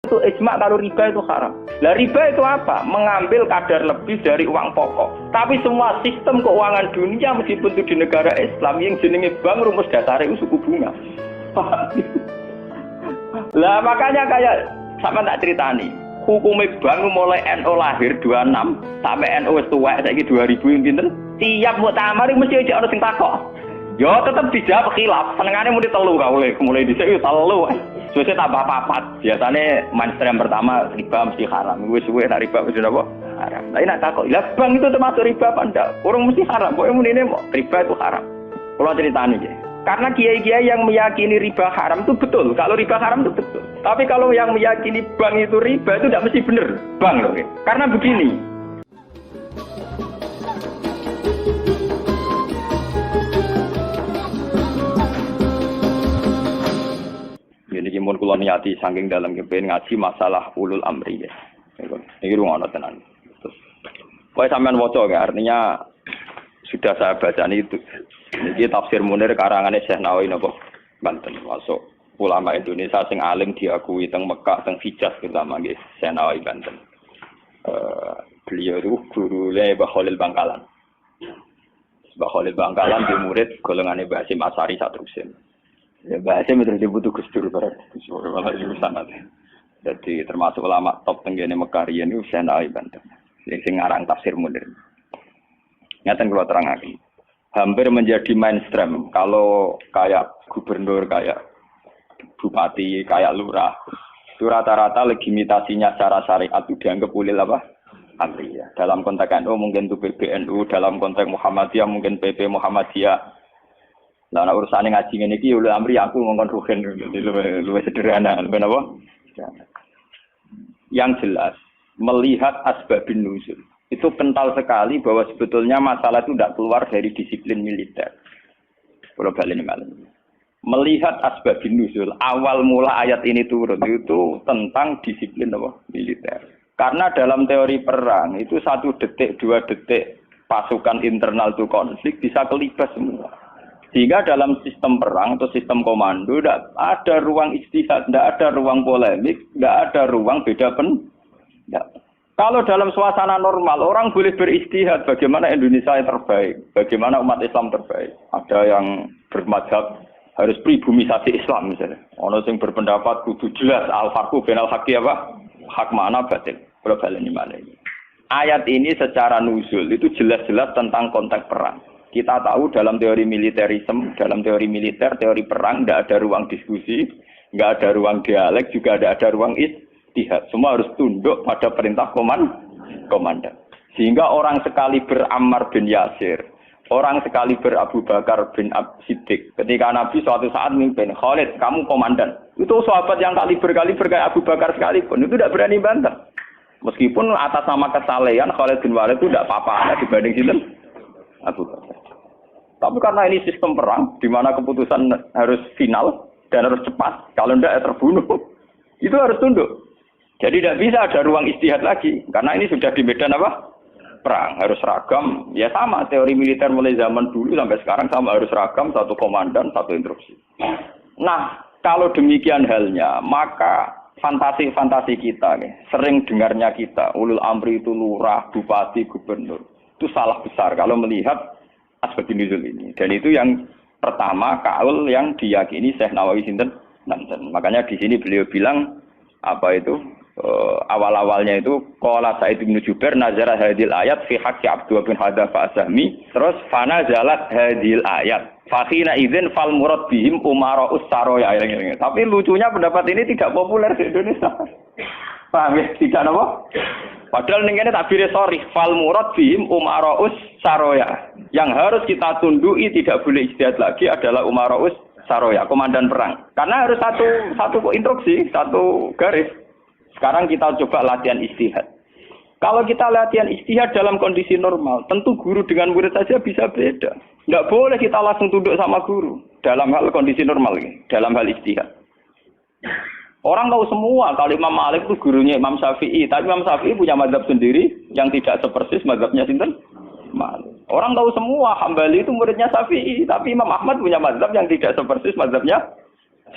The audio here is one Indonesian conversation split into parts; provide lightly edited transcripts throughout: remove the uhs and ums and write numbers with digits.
itu ijma kalau riba itu haram. Lah riba itu apa? Mengambil kadar lebih dari uang pokok. Tapi semua sistem keuangan dunia meskipun itu di negara Islam yang jenenge bank rumus dasarnya itu suku bunga. Lah makanya kayak sama tak ceritani. Hukumnya bank mulai NU lahir 26 sampai NU wis tuwek saiki 2000 pinten. Tiap muktamar mesti aja ana sing takok. Yo tetep dijawab khilaf. Senengane muni telu mulai dhisik yo telu. Suwe tambah papat. Biasane mainstream pertama riba mesti haram. Wis suwe nek riba mesti apa? Haram. Lah nek takok, lah bank itu termasuk riba apa ndak? Urung mesti haram. Pokoke munine riba itu haram. Kula critani nggih. Karena kiai-kiai yang meyakini riba haram itu betul. Kalau riba haram itu betul. Tapi kalau yang meyakini bank itu riba itu tidak mesti benar. Bank loh. Karena begini. Jadi kimun kula niati saking dalam kepen ngaji masalah ulul amri ya. Iki rungono tenan. Terus kowe sampean waca ya, artinya sudah saya baca itu. Ini tafsir Munir karangane Syekh Nawawi napa Banten masuk ulama Indonesia sing alim diakui teng Mekah teng Hijaz terutama nggih Syekh Nawawi Banten. Beliau itu gurune Mbah Khalil Bangkalan. Mbah Khalil Bangkalan di murid golongane Mbah Hasyim Asy'ari satrusin. Ya Mbah Hasyim terus dibutuh Gus Dur bareng. Malah iku sanad. Jadi termasuk ulama top tenggene Mekah riyen niku Syekh Nawawi Banten. Sing ngarang tafsir Munir. Ngaten kula terangaken. Hampir menjadi mainstream kalau kayak gubernur, kayak bupati, kayak lurah. Itu rata-rata legitimasinya secara syariat itu dianggap ulil apa? Amri ya. Dalam konteks NU mungkin itu PBNU, dalam konteks Muhammadiyah mungkin PP Muhammadiyah. Lah ana urusane ngaji ngene iki ulil amri aku ngongkon rugen luwih sederhana, luwih apa? Yang jelas melihat asbabun nuzul. Itu kental sekali bahwa sebetulnya masalah itu tidak keluar dari disiplin militer. Kalau balik malam. Melihat asbabun nuzul, awal mula ayat ini turun itu tentang disiplin apa? Militer. Karena dalam teori perang itu 1 detik, 2 detik pasukan internal itu konflik bisa kelibas semua. Sehingga dalam sistem perang atau sistem komando tidak ada ruang ijtihad, tidak ada ruang polemik, tidak ada ruang beda pendapat. Kalau dalam suasana normal, orang boleh beristihad bagaimana Indonesia yang terbaik, bagaimana umat Islam terbaik. Ada yang bermadzhab harus pribumisasi Islam misalnya. Ono sing berpendapat kudu jelas al-farqu bainal haqqi apa? Hak mana batil. Problem ini mana ini. Ayat ini secara nuzul itu jelas-jelas tentang konteks perang. Kita tahu dalam teori militerisme, dalam teori militer, teori perang tidak ada ruang diskusi, tidak ada ruang dialek, juga tidak ada ruang ijtihad. Semua harus tunduk pada perintah komandan. Sehingga orang sekali Ammar bin Yasir, orang sekali Abu Bakar bin Siddiq. Ketika Nabi suatu saat mimpin, Khalid, kamu komandan. Itu sahabat yang kaliber kayak Abu Bakar sekalipun, itu tidak berani bantah. Meskipun atas nama kesalehan Khalid bin Walid itu tidak apa-apa dibanding sinten Abu Bakar. Tapi karena ini sistem perang, di mana keputusan harus final dan harus cepat, kalau tidak ya terbunuh, itu harus tunduk. Jadi tidak bisa ada ruang istihad lagi, karena ini sudah di medan apa? Perang, harus seragam. Ya sama, teori militer mulai zaman dulu sampai sekarang sama, harus seragam, satu komandan, satu instruksi. Nah, kalau demikian halnya, maka fantasi-fantasi kita, nih, sering dengarnya kita, ulul amri itu lurah, bupati, gubernur. Itu salah besar kalau melihat asbabun nuzul ini. Dan itu yang pertama, kaul yang diyakini Syekh Nawawi sinten Banten. Makanya di sini beliau bilang, apa itu? Awal-awalnya itu qala Sa'id bin Jubair nazara hadil ayat fi haqqi Abdullah bin Hadza Fa'zahmi terus fana zalat hadil ayat fakhina idzin fal murad bihim umara'us saraya. Tapi lucunya pendapat ini tidak populer di Indonesia. Paham ya? Tidak apa? Padahal ning kene tabire sorry fal murad bihim umara'us saraya. Yang harus kita tundui tidak boleh ijtihad lagi adalah umara'us saraya, komandan perang. Karena harus satu instruksi, satu garis. Sekarang kita coba latihan istihad. Kalau kita latihan istihad dalam kondisi normal, tentu guru dengan murid saja bisa beda. Nggak boleh kita langsung tunduk sama guru dalam hal kondisi normal, dalam hal istihad. Orang tahu semua kalau Imam Malik itu gurunya Imam Syafi'i, tapi Imam Syafi'i punya mazhab sendiri yang tidak sepersis mazhabnya sinten Malik. Orang tahu semua Hambali itu muridnya Syafi'i, tapi Imam Ahmad punya mazhab yang tidak sepersis mazhabnya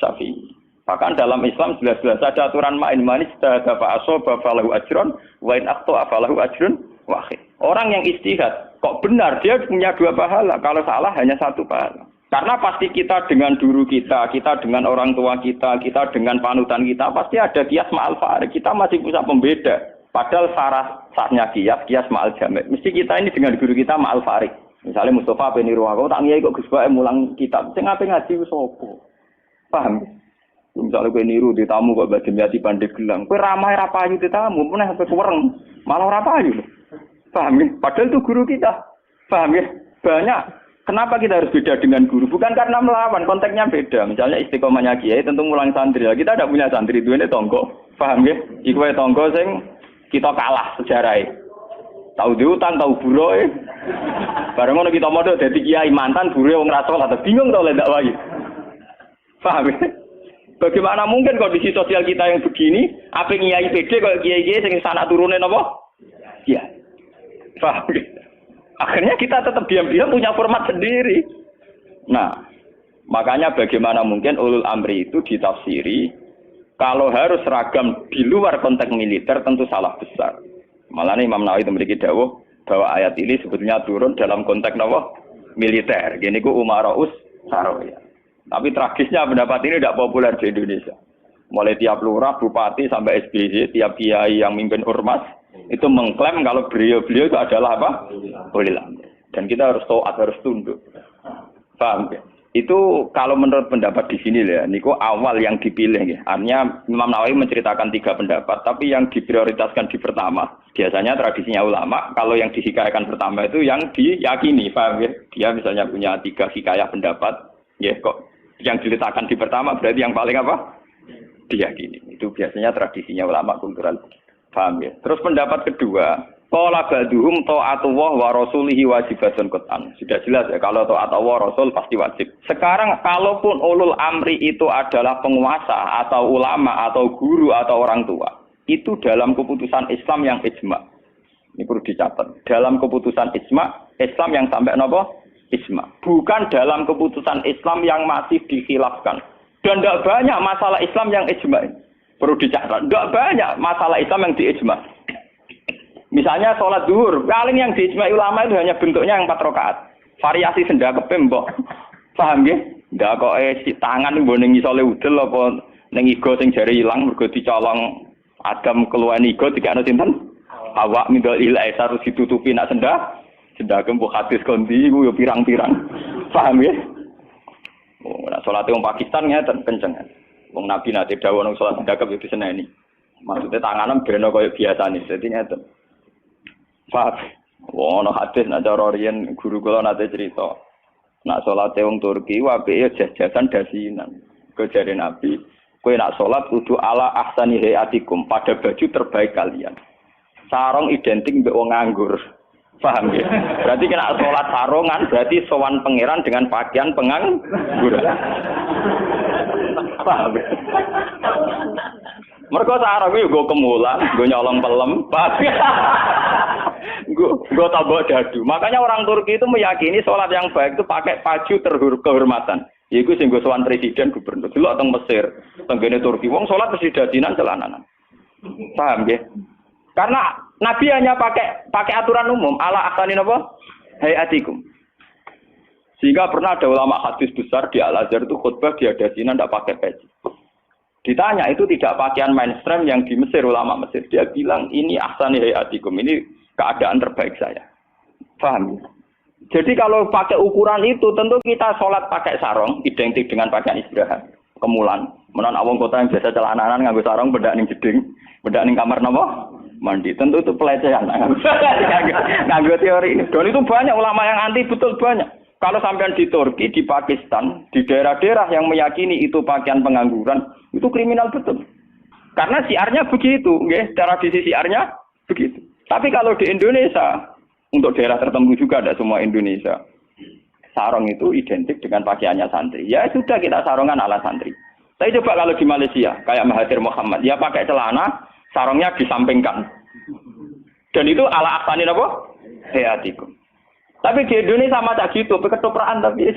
Syafi'i. Bahkan dalam Islam jelas-jelas ada aturan main manis dafa asoba falahu ajron wa in akhta falahu ajrun wahid. Orang yang istihad kok benar dia punya 2 pahala, kalau salah hanya 1 pahala. Karena pasti kita dengan guru kita dengan orang tua kita dengan panutan kita pasti ada kias ma'al farik. Kita masih bisa pembeda. Padahal sahnya kias ma'al jamek. Mesti kita ini dengan guru kita ma'al farik. Misalnya Mustafa bin Irwaqo tak ngiyai kok Gus Bae mulang kitab sing ape ngaji ku sapa. Paham? Misalnya kowe niru di tamu kok badhe nyati Pandeglang. Kowe ramah ra payu di tamu, meneh sampe kuwereng. Malah ora payu. Paham ya? Padahal itu guru kita. Paham ya? Banyak. Kenapa kita harus beda dengan guru? Bukan karena melawan, konteksnya beda. Misalnya istiqomahnya kiai tentu mulang santri. Kita tidak punya santri, itu ini tonggo. Paham ya? Iku tonggo sing kita kalah sejarahnya. Tahu diutang, tahu buroy. Bareng ngono kita modal dadi kiai mantan buroy wong ra salat. Bingung to lek ndak wae. Paham ya? Bagaimana mungkin kondisi sosial kita yang begini, apa kiai PD kok kiai-kiai sing sana turune napa? Iya. Paham ya? Akhirnya kita tetap diam-diam punya format sendiri. Nah, makanya bagaimana mungkin ulul amri itu ditafsiri kalau harus seragam di luar konteks militer tentu salah besar. Malah Imam Nawawi itu memiliki dawuh bahwa ayat ini sebetulnya turun dalam konteks apa? Militer. Gini ku umaraus saroya. Tapi tragisnya pendapat ini tidak populer di Indonesia. Mulai tiap lurah, bupati sampai SBY, tiap kiai yang mimpin ormas itu mengklaim kalau beliau-beliau itu adalah apa? Ulil amri. Dan kita harus taat, harus tunduk. Paham ya? Itu kalau menurut pendapat di sini ya, niku awal yang dipilih ya. Artinya Imam Nawawi menceritakan 3 pendapat, tapi yang diprioritaskan di pertama. Biasanya tradisinya ulama, kalau yang dihikayahkan pertama itu yang diyakini, paham ya? Dia misalnya punya 3 hikayah pendapat, ya kok yang diletakkan di pertama berarti yang paling apa? Diyakini. Itu biasanya tradisinya ulama kultural. Paham ya? Terus pendapat kedua, qala ba'duhum ta'atullah wa rasulihi wajibatun qat'an. Sudah jelas ya kalau taat Allah Rasul pasti wajib. Sekarang kalaupun ulul amri itu adalah penguasa atau ulama atau guru atau orang tua, itu dalam keputusan Islam yang ijma. Ini perlu dicatat. Dalam keputusan ijma, Islam yang sampai napa? Ijma. Bukan dalam keputusan Islam yang masih dikhilafkan. Dan tidak banyak masalah Islam yang ijma. Perlu dicatat. Tidak banyak masalah Islam yang diijma. Misalnya sholat zuhur, paling yang diijma ulama itu hanya bentuknya yang 4 rakaat. Variasi sendakepe mbok. Paham nggih? Ndak kok si tangan mbok ning isole udel apa ning igo sing jare ilang mergo dicolong Adam keluwen igo dikane sinten? Awak mindol ilahi harus ditutupi nak sendake mbok hadis kondi iku yo pirang-pirang. Paham nggih? Oh, nek salate wong Pakistan ngeten kenceng. Wong Nabi nate dawuh nang salat sedekap itu seneni. Maksudnya tanganan beno kaya biasane. Dadi ngeten. Pak, wong ana hadis nek cara riyen guru kula nate cerita. Nak salate wong Turki apike jajasan dasinan. Kejare Nabi, kowe nak salat kudu ala ahsani hayatikum, pada baju terbaik kalian. Sarung identik mbek wong nganggur. Paham ya? Berarti kena salat sarungan berarti sowan pangeran dengan pakaian pengangguran. Paham ya? Mergo sarung yo go kemulan, go nyolong pelem. Go tambah dadu. Makanya orang Turki itu meyakini sholat yang baik itu pakai baju kehormatan. Yaiku sing go sowan presiden gubernur. Delok teng Mesir, tenggene Turki wong sholat mesti dadinan celananan. Paham ya? Karena Nabi hanya pakai aturan umum ala ahsani napa? Hayatikum. Sehingga pernah ada ulama hadis besar di Al-Azhar itu khutbah dia dasinan tidak pakai peci. Ditanya itu tidak pakaian mainstream yang di Mesir, ulama Mesir. Dia bilang ini ahsani hayatikum, ini keadaan terbaik saya. Paham? Jadi kalau pakai ukuran itu tentu kita sholat pakai sarung identik dengan pakaian istirahat. Kemulan. Menan awang kota yang biasa celananan nganggo sarung bedak ning jeding, bedak ning kamar napa? Mandi. Tentu itu pelecehan. Nganggo teori ini. Dan itu banyak ulama yang anti, betul banyak. Kalau sampean di Turki, di Pakistan, di daerah-daerah yang meyakini itu pakaian pengangguran, itu kriminal betul. Karena siarnya begitu, nggih, tradisi siarnya begitu. Tapi kalau di Indonesia, untuk daerah tertentu juga ada semua Indonesia, sarung itu identik dengan pakaiannya santri. Ya sudah kita sarungan ala santri. Tapi coba kalau di Malaysia, kayak Mahathir Muhammad, dia pakai celana, sarungnya disampingkan. Dan itu ala ahsani apa? Hayatikum. Tapi di Indonesia sama tak gitu, ketoprak tapi.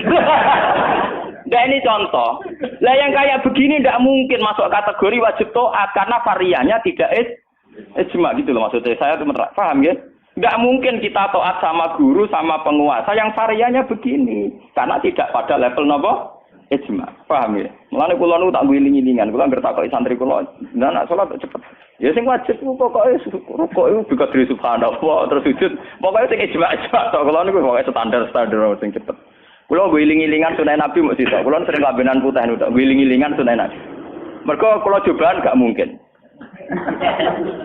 Nah ini contoh. Lah yang kayak begini tidak mungkin masuk kategori wajib taat karena variannya tidak ijma gitu loh maksudnya. Saya tuh paham ya? Tidak mungkin kita taat sama guru sama penguasa yang variannya begini karena tidak pada level nopo ijma. Paham ya? Mulane kula nu tak guling-gilingan, kula anggere takoki santri kula, "Nah, nak salat cepet." Ya sing wajib ku pokoke rukuk iku juga dari subhanallah terus sujud. Pokoke sing ijma tok kula niku pokoke standar sing cepet. Kula guling-gilingan sunah Nabi mok sisa. Kula sering lambenan putih niku tok guling-gilingan sunah Nabi. Mergo kula cobaan gak mungkin.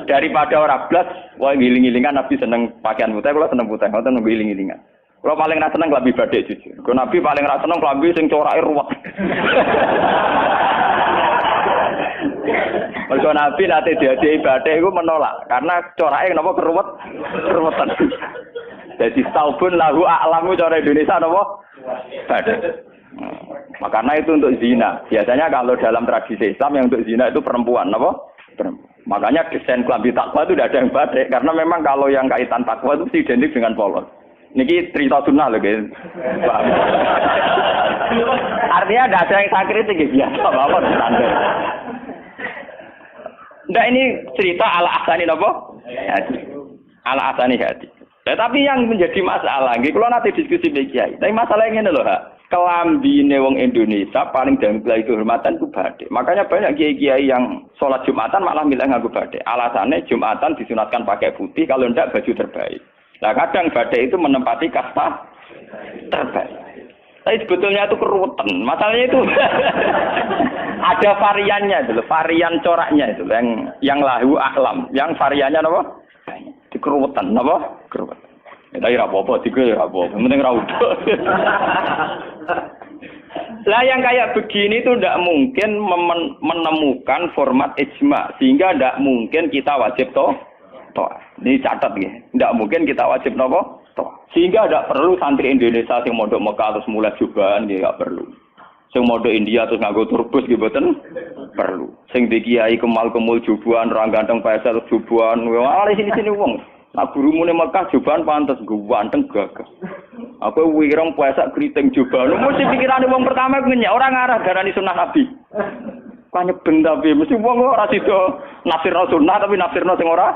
Daripada ora blas, wah giling-gilingan Nabi seneng pakaian putih, kula seneng putih, ngoten giling-gilingan. Kula paling ra seneng klambi batik jujur. Kok Nabi paling ra seneng klambi sing corake ruwet. Mergo Nabi nate diadai batik iku menolak karena corake napa keruwetan. Jadi saubun lahu a'lamu cara Indonesia napa? Batik. Makanya itu untuk zina. Biasanya kalau dalam tradisi Islam yang untuk zina itu perempuan, napa? Perempuan. Makanya desain klambi takwa itu tidak ada yang batik karena memang kalau yang kaitan takwa itu identik dengan polos. Niki cerita sunnah loh guys. Artinya tidak ada yang saya kritik biasa apa standar. Nah ini cerita ala asani napa? Hati. Ala asani hati. Tapi yang menjadi masalah, nggih kula nanti diskusi mbek Kiai. Tapi masalahnya ngene lho, Hak. Kelambine wong Indonesia paling damai kehormatan ku batik. Makanya banyak kiai-kiai yang sholat Jumatan malah milih nganggo batik. Alasannya Jumatan disunatkan pakai putih, kalau ndak baju terbaik. Nah kadang batik itu menempati kasta terbaik. Tapi sebetulnya itu keruwetan. Masalahnya itu ada variannya itu, varian coraknya itu yang lahu aklam, yang variannya apa? Dikeruwetan, apa? Keruwetan. Tapi apa-apa, tiga ya apa-apa. Yang penting raudah. Lah yang kayak begini itu tidak mungkin menemukan format ijma. Sehingga tidak mungkin kita wajib toh. Ini catat ya. Tidak mungkin kita wajib nopo. Sehingga tidak perlu santri Indonesia yang mondok Mekah terus mulai jubahan, ya tidak perlu. Sing mondok India terus nganggo turbus gitu boten perlu. Sing di kiai kemal-kemul jubahan, orang ganteng pesel jubahan, wah sini wong. Nah gurumu ning Mekah jubahan pantes ganteng gagah. Aku wireng puasa kriting jubahan. Mesti pikirane wong pertama ngenyek ora ngarah darani sunah Nabi. Kok nyeben tapi mesti wong ora sida nafsirno sunah tapi nafsirno sing ora.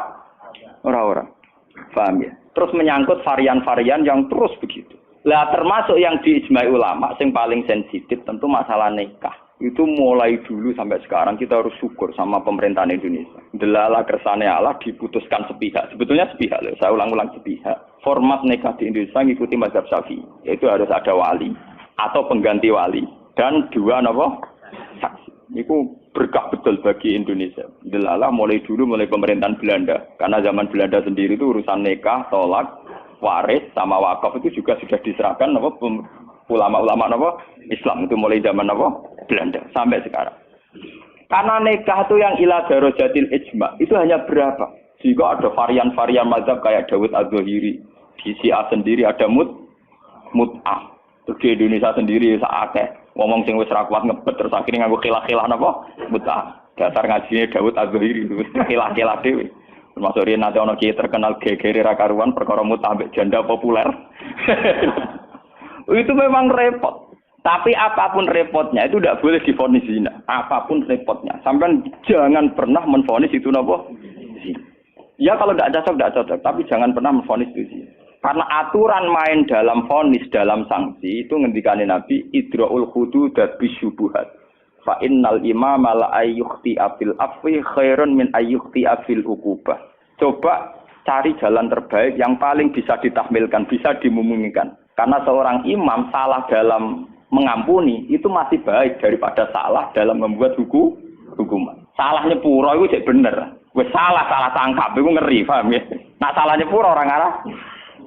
Paham ya? Terus menyangkut varian-varian yang terus begitu. Lah termasuk yang diijma'i ulama sing paling sensitif tentu masalah nikah. Itu mulai dulu sampai sekarang kita harus syukur sama pemerintahan Indonesia. Delala kersane Allah diputuskan sepihak. Sebetulnya sepihak loh, saya ulang-ulang sepihak. Format nikah di Indonesia ngikuti mazhab Syafi'i, yaitu harus ada wali atau pengganti wali dan dua saksi. Itu berkah betul bagi Indonesia. Delala mulai pemerintahan Belanda. Karena zaman Belanda sendiri itu urusan nikah, tolak, waris sama wakaf itu juga sudah diserahkan ulama-ulama Islam itu mulai zaman Belanda sampai sekarang. Karena nikah itu yang ila darajatil ijma itu hanya berapa? Jika ada varian-varian mazhab kayak Dawud Az-Zahiri, di Syiah sendiri ada mut'ah. Terus di Indonesia sendiri sakake ngomong sing wis ra kuat ngebet terus akhirnya nganggo khilah-khilah mut'ah. Dasar ngajine Dawud Az-Zahiri itu khilah-khilah dhewe. Termasuk riyen nanti ana kiai terkenal gegere ra karuan perkara mut'ah mbek janda populer. Itu memang repot. Tapi apapun repotnya itu tidak boleh divonis zina. Apapun repotnya. Sampai jangan pernah menvonis itu zina. Ya kalau tidak cocok. Tapi jangan pernah menvonis itu zina. Karena aturan main dalam vonis, dalam sanksi itu ngendikane Nabi idra'ul hududat bisyubuhat. Fa innal imama la ayyukhti afil afwi khairun min ayyukhti afil uqubah. Coba cari jalan terbaik yang paling bisa ditahmilkan, bisa dimungkinkan. Karena seorang imam salah dalam mengampuni itu masih baik daripada salah dalam membuat hukuman. Salahnya pura itu cek bener. Wes salah tangkap itu ngeri, paham ya? Nak salahnya pura orang arah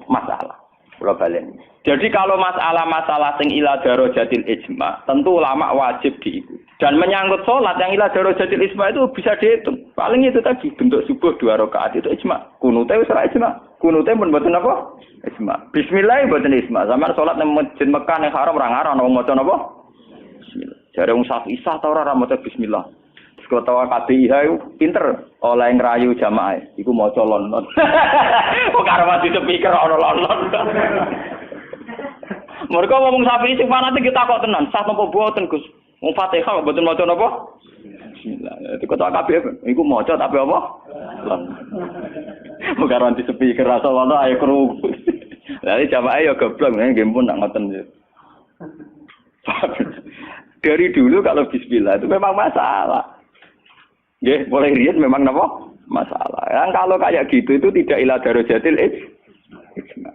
masalah. Kula balen. Jadi kalau masalah sing ila darajatil ijma, tentu ulama wajib diikuti. Dan menyangkut sholat yang ila darajatil ijma itu bisa dihitung. Paling itu tadi bentuk subuh 2 rakaat itu ijma. Kunute wis ora ijma. Kunute pun mboten apa? Ijma. Bismillah mboten ijma. Sampeyan sholat nang masjid Mekah ning haram ora ngarang wong maca napa? Bismillah. Jare wong Syafi'i ta ora maca bismillah. Ketua KPIH itu pinter oleh ngerayu jamaah. Iku maca London. Kok karo mati speaker ana London. Mereka ngomong Syafi'i sing fanatik kita kok tenan, sah napa boten Gus? Wong Fatihah kok boten maca napa? Bismillah. Itu kata kabeh iku maca tapi apa? Bukan nanti sepi kerasa wala ayo kru. Jadi jamaah ya goblok nggih pun nak ngoten. Dari dulu kalau bismillah itu memang masalah. Nggih, mulai riyen memang napa? Masalah. Yang kalau kayak gitu itu tidak ila darajatil ijma.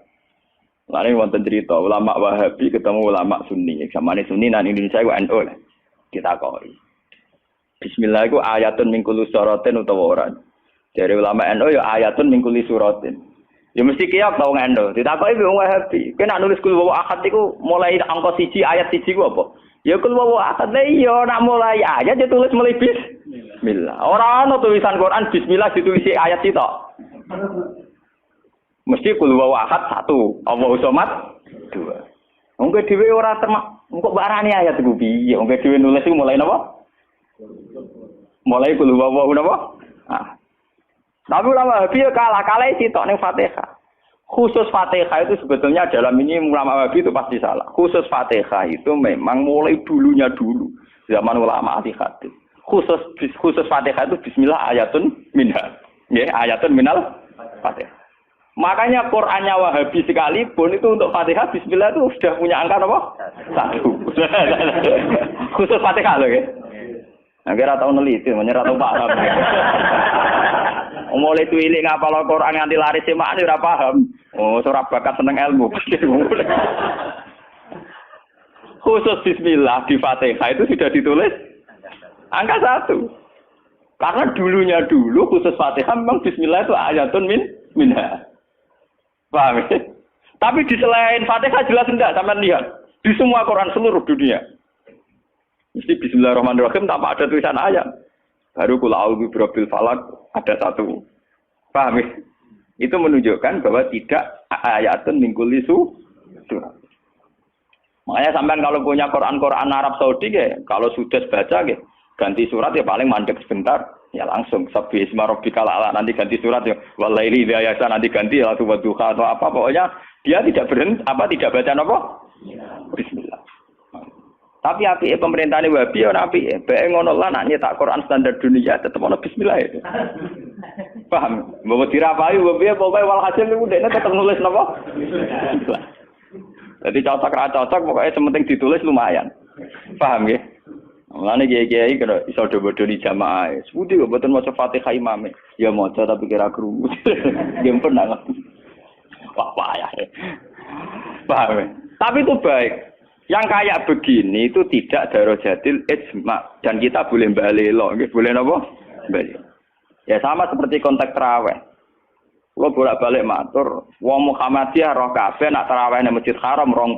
Lalu wonten cerita ulama Wahabi ketemu ulama Sunni. Zamane Sunni nang Indonesia iku NU lah. Ditakoni. Bismillah iku ayatun min kulli suratin utawa ora. Dari ulama NU ya ayatun min kulli suratin. Ya mesti kiyak tau NU. Ditakoki wong Wahabi. Kowe nak nulis kul wa ahad iku mulai angka 1 ayat 1 ku apa? Ya kul wa ahad iya nak mulai ayat ditulis mulai bismillah. Ora ana tulisan Quran bismillah ditulisi ayat itu. Mesti kul wa ahad 1, Allahu somad 2. Wong dhewe ora termak, engko barani ayat iku piye? Wong dhewe nulis iku mulai napa? Mulai kul wa napa? Ah. Tapi ulama Wahabi kalah sitok ning Fatihah. Khusus Fatihah itu sebetulnya dalam ini ulama Wahabi itu pasti salah. Khusus Fatihah itu memang mulai dulunya dulu zaman ulama ahli hadis. Khusus Fatihah itu bismillah ayatun minha. Ya, ayatun minal Fatihah. Makanya Qur'annya Wahabi sekalipun itu untuk Fatihah bismillah itu sudah punya angka apa? 1. Khusus Fatihah loh ya. Nah, kira tau neliti, menyerah tau paham. Mulai tuwilik ngapal Al-Qur'an nganti laris semak ora paham. Oh, ora bakat seneng ilmu. Khusus bismillah di Fatihah itu sudah ditulis angka 1. Karena dulunya dulu khusus Fatihah memang bismillah itu ayatun minha. Paham ya? Tapi di selain Fatihah jelas enggak sampean lihat. Di semua Quran seluruh dunia. Mesti bismillahirrahmanirrahim tanpa ada tulisan ayat. Baru kul a'udzu birabbil falaq ada 1. Paham ya? Itu menunjukkan bahwa tidak ayatun min kulli surah. Makanya sampean kalau punya Quran Arab Saudi ya, kalau sudah baca ya, ganti surat ya paling mandek sebentar. Ya langsung sabbi isma rabbikal a'la nanti ganti surat ya walaili idza yasa nanti ganti ya wadduha atau apa pokoknya dia tidak berhenti tidak baca apa bismillah. Tapi api pemerintahane Wahabi ora apik bae ngono lah nak nyetak Quran standar dunia tetep ono bismillah itu. Paham? Mbok dirapai Wahabi pokoke walhasil niku dekne tetep nulis napa? Bismillah. Jadi cocok ra cocok pokoke sementing ditulis lumayan. Paham nggih? Mulane kiai-kiai kena iso bodoni jamaah. Sepundi kok mboten maca Fatihah imame. Ya maca tapi kira krungu. Nggih pun nang. Wah payah. Paham. Tapi itu baik. Yang kayak begini itu tidak darajatil ijma dan kita boleh balelo, nggih boleh napa? Bali. Ya sama seperti konteks tarawih. Kulo bolak-balik matur, wong Muhammadiyah roh kabeh nak tarawih nang Masjid Haram 20.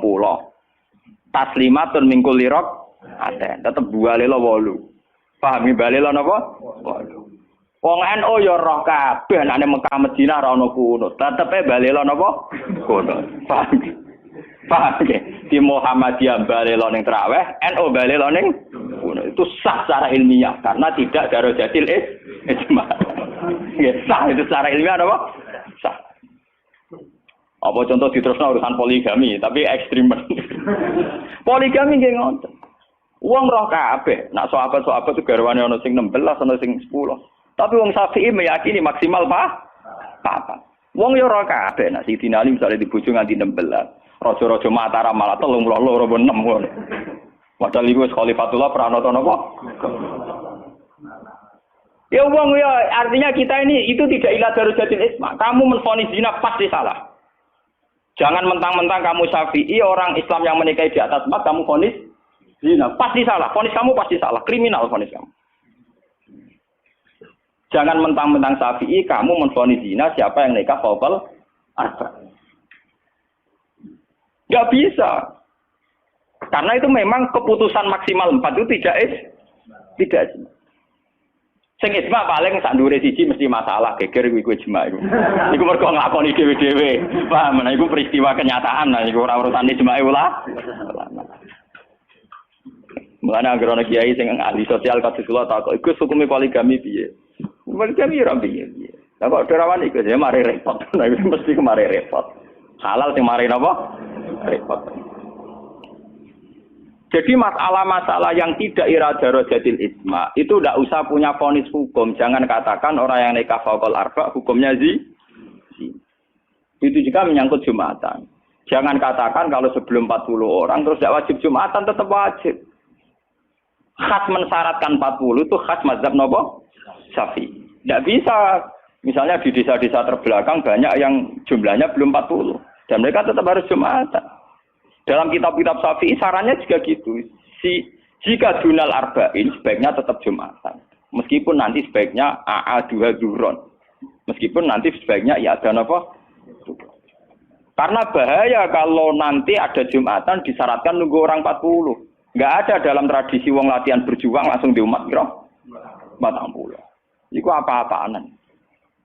Taslimatun min kulli ada, tetep balelo 8. Pahami balelo napa? 8. Wong NU ya roh kabeh nek Mekah Madinah ora ono kunut, tetepe balelo napa? Kunut. Paham nggih? Di Muhammadiyah balelo ning tarawih, NU balelo ning kunut. Itu sah secara ilmiah karena tidak darajatil ijma. Nggih, sah itu secara ilmiah napa? Sah. Apa contoh diterusno urusan poligami, tapi ekstrem. Poligami nggih ngoten. Wong roh kabeh, nak sahabat-sahabat itu garwane ana sing 16, ana sing 10. Tapi wong Syafi'i meyakini maksimal papat. Wong yo roh kabeh, nak Sidina Ali misale dibojo nganti 16. Raja-raja Mataram malah 32 apa 6 ngono. Padahal iku wis Khalifatullah pranata napa? Ya wong ya artinya kita ini itu tidak ila darajatil isma. Kamu menvonis zina pasti salah. Jangan mentang-mentang kamu Syafi'i orang Islam yang menikahi di atas 4 kamu vonis zina, pasti salah. Vonis kamu pasti salah, kriminal vonis kamu. Jangan mentang-mentang Syafi'i kamu menvonis zina siapa yang nikah fawqal arba. Enggak bisa. Karena itu memang keputusan maksimal 4 itu tidak. Sing ijma paling sak ndure siji mesti masalah geger kuwi ijma iku. Iku mergo nglakoni dhewe-dhewe. Paham, nah iku peristiwa kenyataan, nah iku ora urusan ijma ulama. Mulane anggere ana kiai sing ahli sosial kados kula takok, iku hukume poligami piye? Poligami ora piye. Lah kok derawan iku ya mari repot. Nah iku mesti kemari repot. Halal sing mari napa? Repot. Jadi masalah-masalah yang tidak iradarajatil isma itu tidak usah punya vonis hukum. Jangan katakan orang yang nikah fauqal arba hukumnya itu juga menyangkut Jumatan. Jangan katakan kalau sebelum 40 orang terus tidak wajib Jumatan, tetap wajib. Khas mensyaratkan 40 itu khas mazhab nopo? Syafi'i. Tidak bisa. Misalnya di desa-desa terbelakang banyak yang jumlahnya belum 40 dan mereka tetap harus Jumatan. Dalam kitab-kitab Syafi'i sarannya juga gitu. Jika dunal arba'in sebaiknya tetap Jumatan. Meskipun nanti sebaiknya AA2 zuhron. Meskipun nanti sebaiknya ya ada apa? Karena bahaya kalau nanti ada Jumatan disyaratkan nunggu orang 40. Enggak ada dalam tradisi wong latihan berjuang langsung di umat kira 40. Iku apa-apaanan.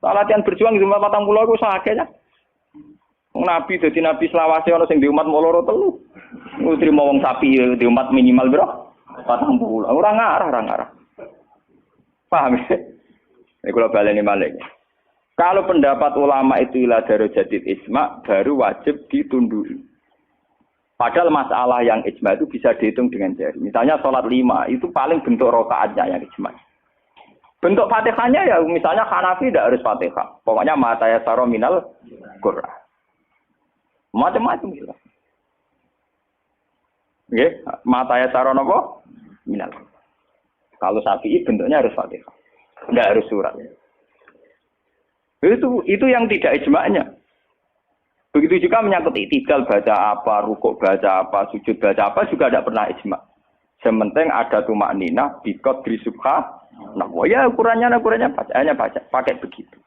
Latihan berjuang di umat 40 iku sakene. Nabi dadi nabi selawase ana sing di umat loro telu. Nutrimo wong sapi di umat minimal bro 40. Ora ngarah. Paham ya? Ini kalau baleni malih. Kalau pendapat ulama itu ila darajatid isma baru wajib ditundui. Padahal masalah yang ijma itu bisa dihitung dengan jari. Misalnya sholat 5 itu paling bentuk rakaatnya yang ijma. Bentuk Fatihahnya ya misalnya Hanafi tidak harus Fatihah. Pokoknya mata ya saro minal Qur'an. Macam-macam gitu. Nggih, mata ya saro napa? Minal. Kalau Syafi'i bentuknya harus Fatihah. Enggak harus surat. Itu yang tidak ijma'nya. Begitu juga menyangkut i'tidal baca apa, rukuk baca apa, sujud baca apa juga tidak pernah ijma'. Sementing ada tumakninah biqadri subha. Nah, ya ukurannya bacaannya pakai begitu.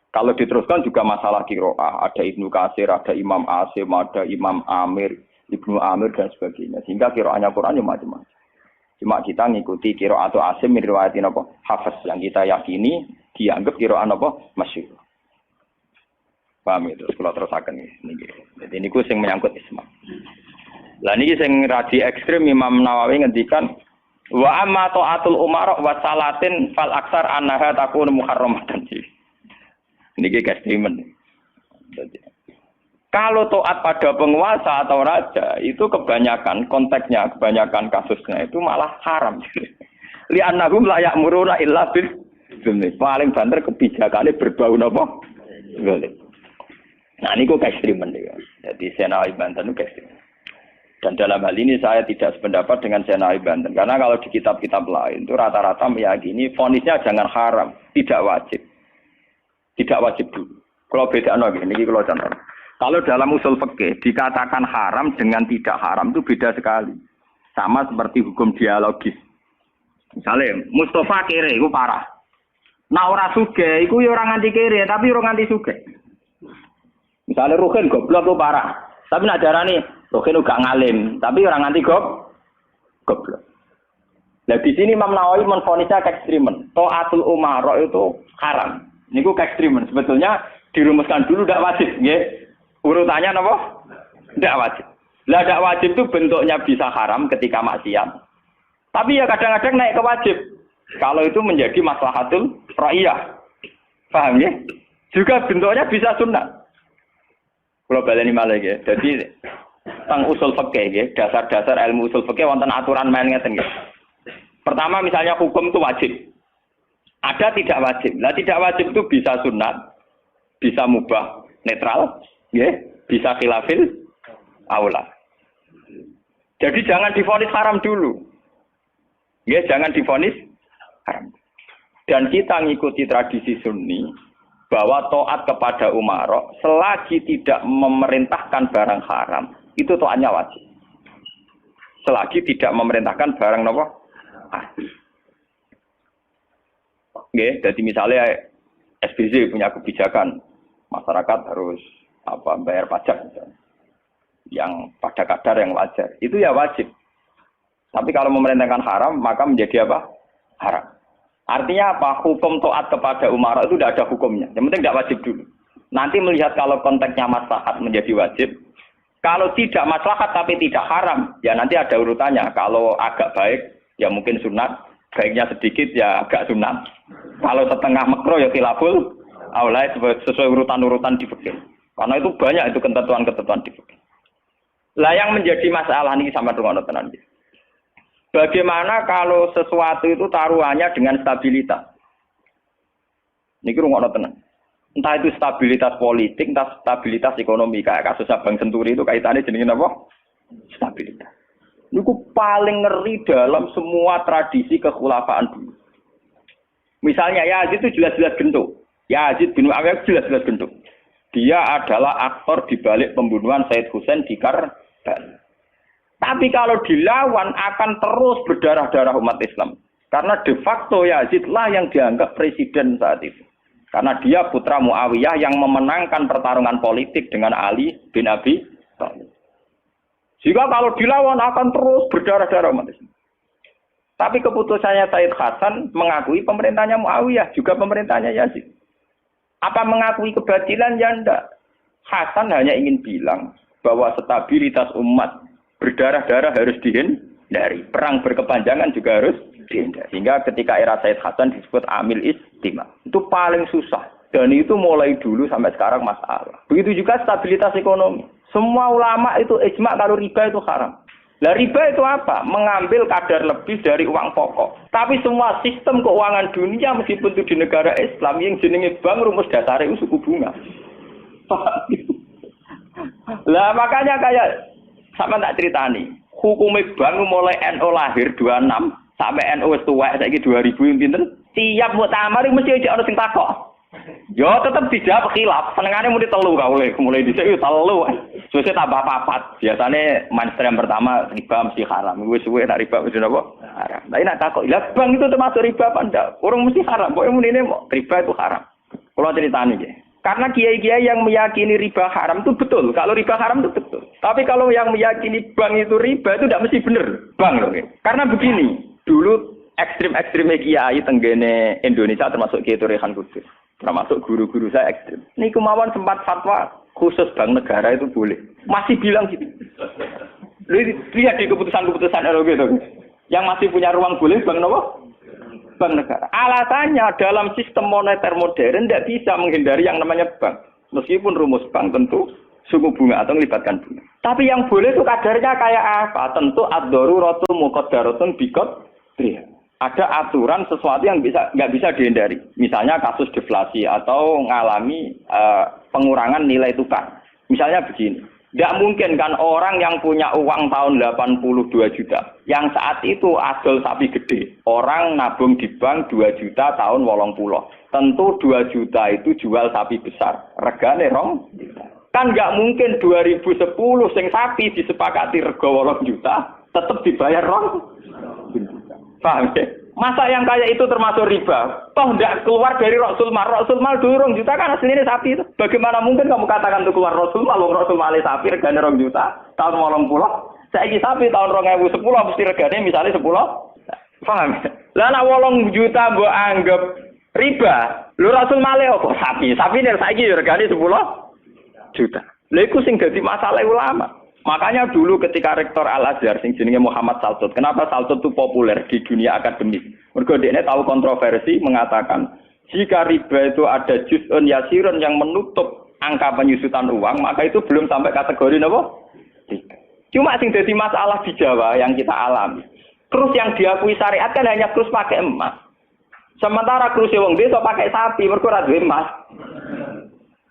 Kalau diteruskan juga masalah qiraah, ada Ibnu Katsir, ada Imam Asim, ada Imam Amir, Ibnu Amir dan sebagainya. Sehingga qiraahnya Quran macam-macam. Cuma kita ngikuti qiraah atau Asim riwayatin apa? Hafiz yang kita yakini dianggap qiraah apa? Masyhur. Paham itu? Kalau terusaken niki. Jadi niku sing menyangkut isma. Lah niki sing radi ekstrem Imam Nawawi ngendikan wa amma ta'atul umara wa salatin fal aksar annaha takunu muharramatan. Niki ekstremen. Kalau taat pada penguasa atau raja itu kebanyakan konteksnya, kebanyakan kasusnya itu malah haram. Li annahum la ya'muruna illa bil dzulmi. Paling banter kebijakannya berbau napa? Zalim. Nah niku ekstremen ya. Jadi Senawi Banten itu ekstremen. Dan dalam hal ini saya tidak sependapat dengan Senawi Banten. Karena kalau di kitab-kitab lain itu rata-rata meyakini vonisnya jangan haram, tidak wajib. Tidak wajib dulu. Kalau beda ini kalau contoh. Kalau dalam usul fikih dikatakan haram dengan tidak haram itu beda sekali. Sama seperti hukum dialogis. Misalnya Mustafa kere itu parah. Nah ora sugih iku ya ora nganti kere tapi ora nganti sugih. Misalnya Ruhin goblok itu parah. Tapi nak darani Ruhin gak ngalim, tapi ora nganti goblok. Nah di sini Imam Nawawi menfonisnya ekstremen. Taatul umara itu haram. Niku ekstremen. Sebetulnya dirumuskan dulu tidak wajib, nggih. Urutannya apa? Tidak wajib. Lah tidak wajib itu bentuknya bisa haram ketika maksiat. Tapi ya kadang-kadang naik ke wajib. Kalau itu menjadi maslahatul ra'iyah. Paham ya? Juga bentuknya bisa sunnah. Kalau baleni malih ya. Jadi tentang usul fikih ya, dasar-dasar ilmu usul fikih wonten aturan main ngeten nggih. Pertama misalnya hukum itu wajib. Ada tidak wajib. Lah tidak wajib itu bisa sunat, bisa mubah, netral, ya, bisa khilafil aula. Jadi jangan divonis haram dulu. Ya, jangan divonis haram. Dan kita ngikuti tradisi Sunni bahwa taat kepada umarok selagi tidak memerintahkan barang haram, itu taatnya wajib. Selagi tidak memerintahkan barang apa? Nggih, jadi misalnya SBZ punya kebijakan masyarakat harus bayar pajak misalnya, yang pada kadar yang wajar, itu ya wajib. Tapi kalau memerintahkan haram maka menjadi apa? Haram. Artinya apa? Hukum taat kepada umara itu tidak ada hukumnya. Yang penting tidak wajib dulu. Nanti melihat kalau konteksnya maslahat menjadi wajib. Kalau tidak maslahat tapi tidak haram, ya nanti ada urutannya. Kalau agak baik, ya mungkin sunat. Baiknya sedikit, ya agak sunat. Kalau setengah makro, ya khilaful aula sesuai urutan-urutan di fikih. Karena itu banyak itu ketentuan-ketentuan di fikih. Lah yang menjadi masalah ini sama dengan tenan. Bagaimana kalau sesuatu itu taruhannya dengan stabilitas? Niki rungokno tenan. Entah itu stabilitas politik, entah stabilitas ekonomi. Kayak kasus Bank Senturi itu kaitannya jenenge apa? Stabilitas. Niku paling ngeri dalam semua tradisi kekhulafaan dulu. Misalnya Yazid itu jelas-jelas gentuk. Yazid bin Muawiyah jelas-jelas gentuk. Dia adalah aktor di balik pembunuhan Said Husain di Karbala. Tapi kalau dilawan akan terus berdarah-darah umat Islam. Karena de facto Yazid lah yang dianggap presiden saat itu. Karena dia putra Muawiyah yang memenangkan pertarungan politik dengan Ali bin Abi Thalib. Jika kalau dilawan akan terus berdarah-darah umat Islam. Tapi keputusannya Said Hasan mengakui pemerintahnya Muawiyah, juga pemerintahnya Yazid. Apa mengakui kebatilan? Ya enggak. Hasan hanya ingin bilang bahwa stabilitas umat berdarah-darah harus dihindari. Perang berkepanjangan juga harus dihindari. Sehingga ketika era Said Hasan disebut Amil Istima. Itu paling susah. Dan itu mulai dulu sampai sekarang masalah. Begitu juga stabilitas ekonomi. Semua ulama itu ijma kalau riba itu haram. Lah riba itu apa? Mengambil kadar lebih dari uang pokok. Tapi semua sistem keuangan dunia meskipun itu di negara Islam yang jenenge bank rumus dasarnya itu suku bunga. Lah makanya kayak sama tak ceritani. Hukumnya bank mulai NU lahir 26 sampai NU wis tuwek saiki 2000 yang pinten. Tiap muktamar mesti ana sing takok. Yo tetep dijawab khilaf. Senengane muni telu ka mulai dhisik yo telu. Suwe tambah papat. Biasane mainstream pertama riba mesti haram. Wis suwe nak riba mesti apa? Haram. Tapi nak takok, "Lah bank itu termasuk riba apa ndak?" Orang mesti haram. Pokoke munine riba itu haram. Kalau ceritani nggih. Karena kiai-kiai yang meyakini riba haram itu betul. Kalau riba haram itu betul. Tapi kalau yang meyakini bank itu riba itu tidak mesti benar. Bank loh. Karena begini, dulu ekstrim-ekstrimnya kiai tenggene Indonesia termasuk Kiai Rehan Kudus. Termasuk guru-guru saya ekstrim. Ini kemauan sempat fatwa khusus bank negara itu boleh. Masih bilang gitu. Lihat di keputusan-keputusan ROG itu. Yang masih punya ruang boleh bank apa? Bank negara. Alasannya dalam sistem moneter modern tidak bisa menghindari yang namanya bank. Meskipun rumus bank tentu suku bunga atau melibatkan bunga. Tapi yang boleh itu kadarnya kayak apa? Tentu ad-daruratul muqaddaratun biqadriha. Ada aturan sesuatu yang nggak bisa dihindari. Misalnya kasus deflasi atau mengalami pengurangan nilai tukar. Misalnya begini. Tidak mungkin kan orang yang punya uang tahun 82 juta. Yang saat itu adol sapi gede. Orang nabung di bank 2 juta tahun 80. Tentu 2 juta itu jual sapi besar. Regane rong. Kan nggak mungkin 2010 sing sapi disepakati rego 8 juta. Tetap dibayar rong. Paham ya? Masa yang kayak itu termasuk riba? Toh tidak keluar dari Rasul Mal. Rasul Mal dulu 2 juta kan aslinya sapi itu. Bagaimana mungkin kamu katakan itu keluar Rasul Mal? Rasul Mal sapi regane 2 juta tahun 80. Saiki sapi tahun 2010 mesti regane misalnya 10. Paham ya? Lah nek 8 juta mbok anggap riba. Lho Rasul Mal kok sapi? Sapi nek saiki regane 10 juta. Lha iku sing dadi masalah ulama. Makanya dulu ketika rektor Al-Azhar sing jenenge Muhammad Saltut, kenapa Saltut itu populer di dunia akademik? Mergo dekne tahu kontroversi mengatakan jika riba itu ada juz'un yasirun yang menutup angka penyusutan uang, maka itu belum sampai kategori napa? Cuma sing dadi masalah di Jawa yang kita alami. Krus yang diakui syariat kan hanya krus pakai emas. Sementara krus wong desa pakai sapi, mergo ora duwe emas.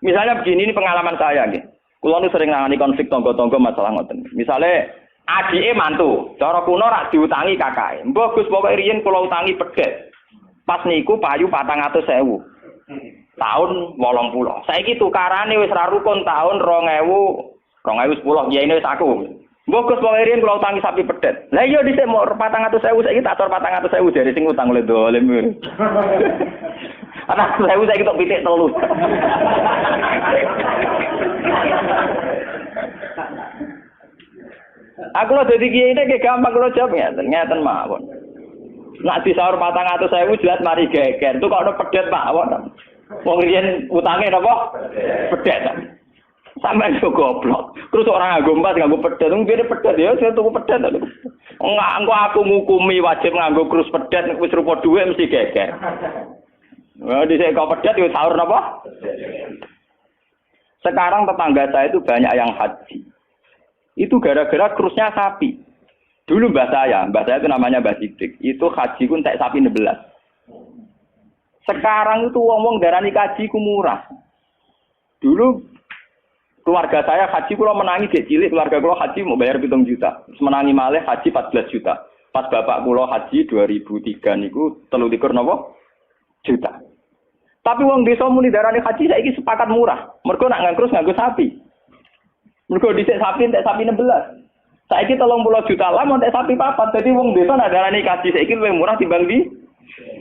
Misalnya begini, ini pengalaman saya nggih. Kulo nu sering nangani konflik tangga-tangga masalah ngoten. Misale adike mantu, cara kuno rak diutangi kakake. Mbah Gus pokoke riyen kula utangi pedet. Pas niku payu 400.000. Tahun 80. Saiki tukarane wis ra rukun tahun 2010 kiyaine wis aku. Mbah Gus pokoke riyen kula utangi sapi pedet. Lah iya dhisik mau 400.000 saiki tak tor 400.000 dari sing utang oleh dolim. Anak saya kita pitik telu. Aku lo dadi kiai iki gampang kula jawab ngeten mawon. Nak disaur 400.000 jelas mari geger. Itu kok ono pedet mawon. Wong riyen utange napa? Pedet. Sampeyan yo goblok. Terus ora nganggo emas nganggo pedet. Wong kene pedet ya saya tuku pedet. Enggak engko aku ngukumi wajib nganggo krus pedet wis rupa dhuwit mesti geger. Wah, dhisik kok pedet yo sahur napa? Sekarang tetangga saya itu banyak yang haji. Itu gara-gara krusnya sapi. Dulu mbah saya itu namanya Mbah Sidik. Itu haji ku entek sapi 16. Sekarang itu wong-wong darani haji ku murah. Dulu keluarga saya haji kula menangi dek cilik, keluarga kula haji mau bayar 7 juta. Menangi malih haji 14 juta. Pas bapak kula haji 2003 niku 23 napa juta. Tapi wong desa muni darani haji saiki sepakat murah. Mergo nak ngangkrus nganggo sapi. Mergo dhisik sapi entek sapi 16. Saiki 30 juta lah entek sapi 4. Dadi wong desa nak darani haji saiki luwih murah timbang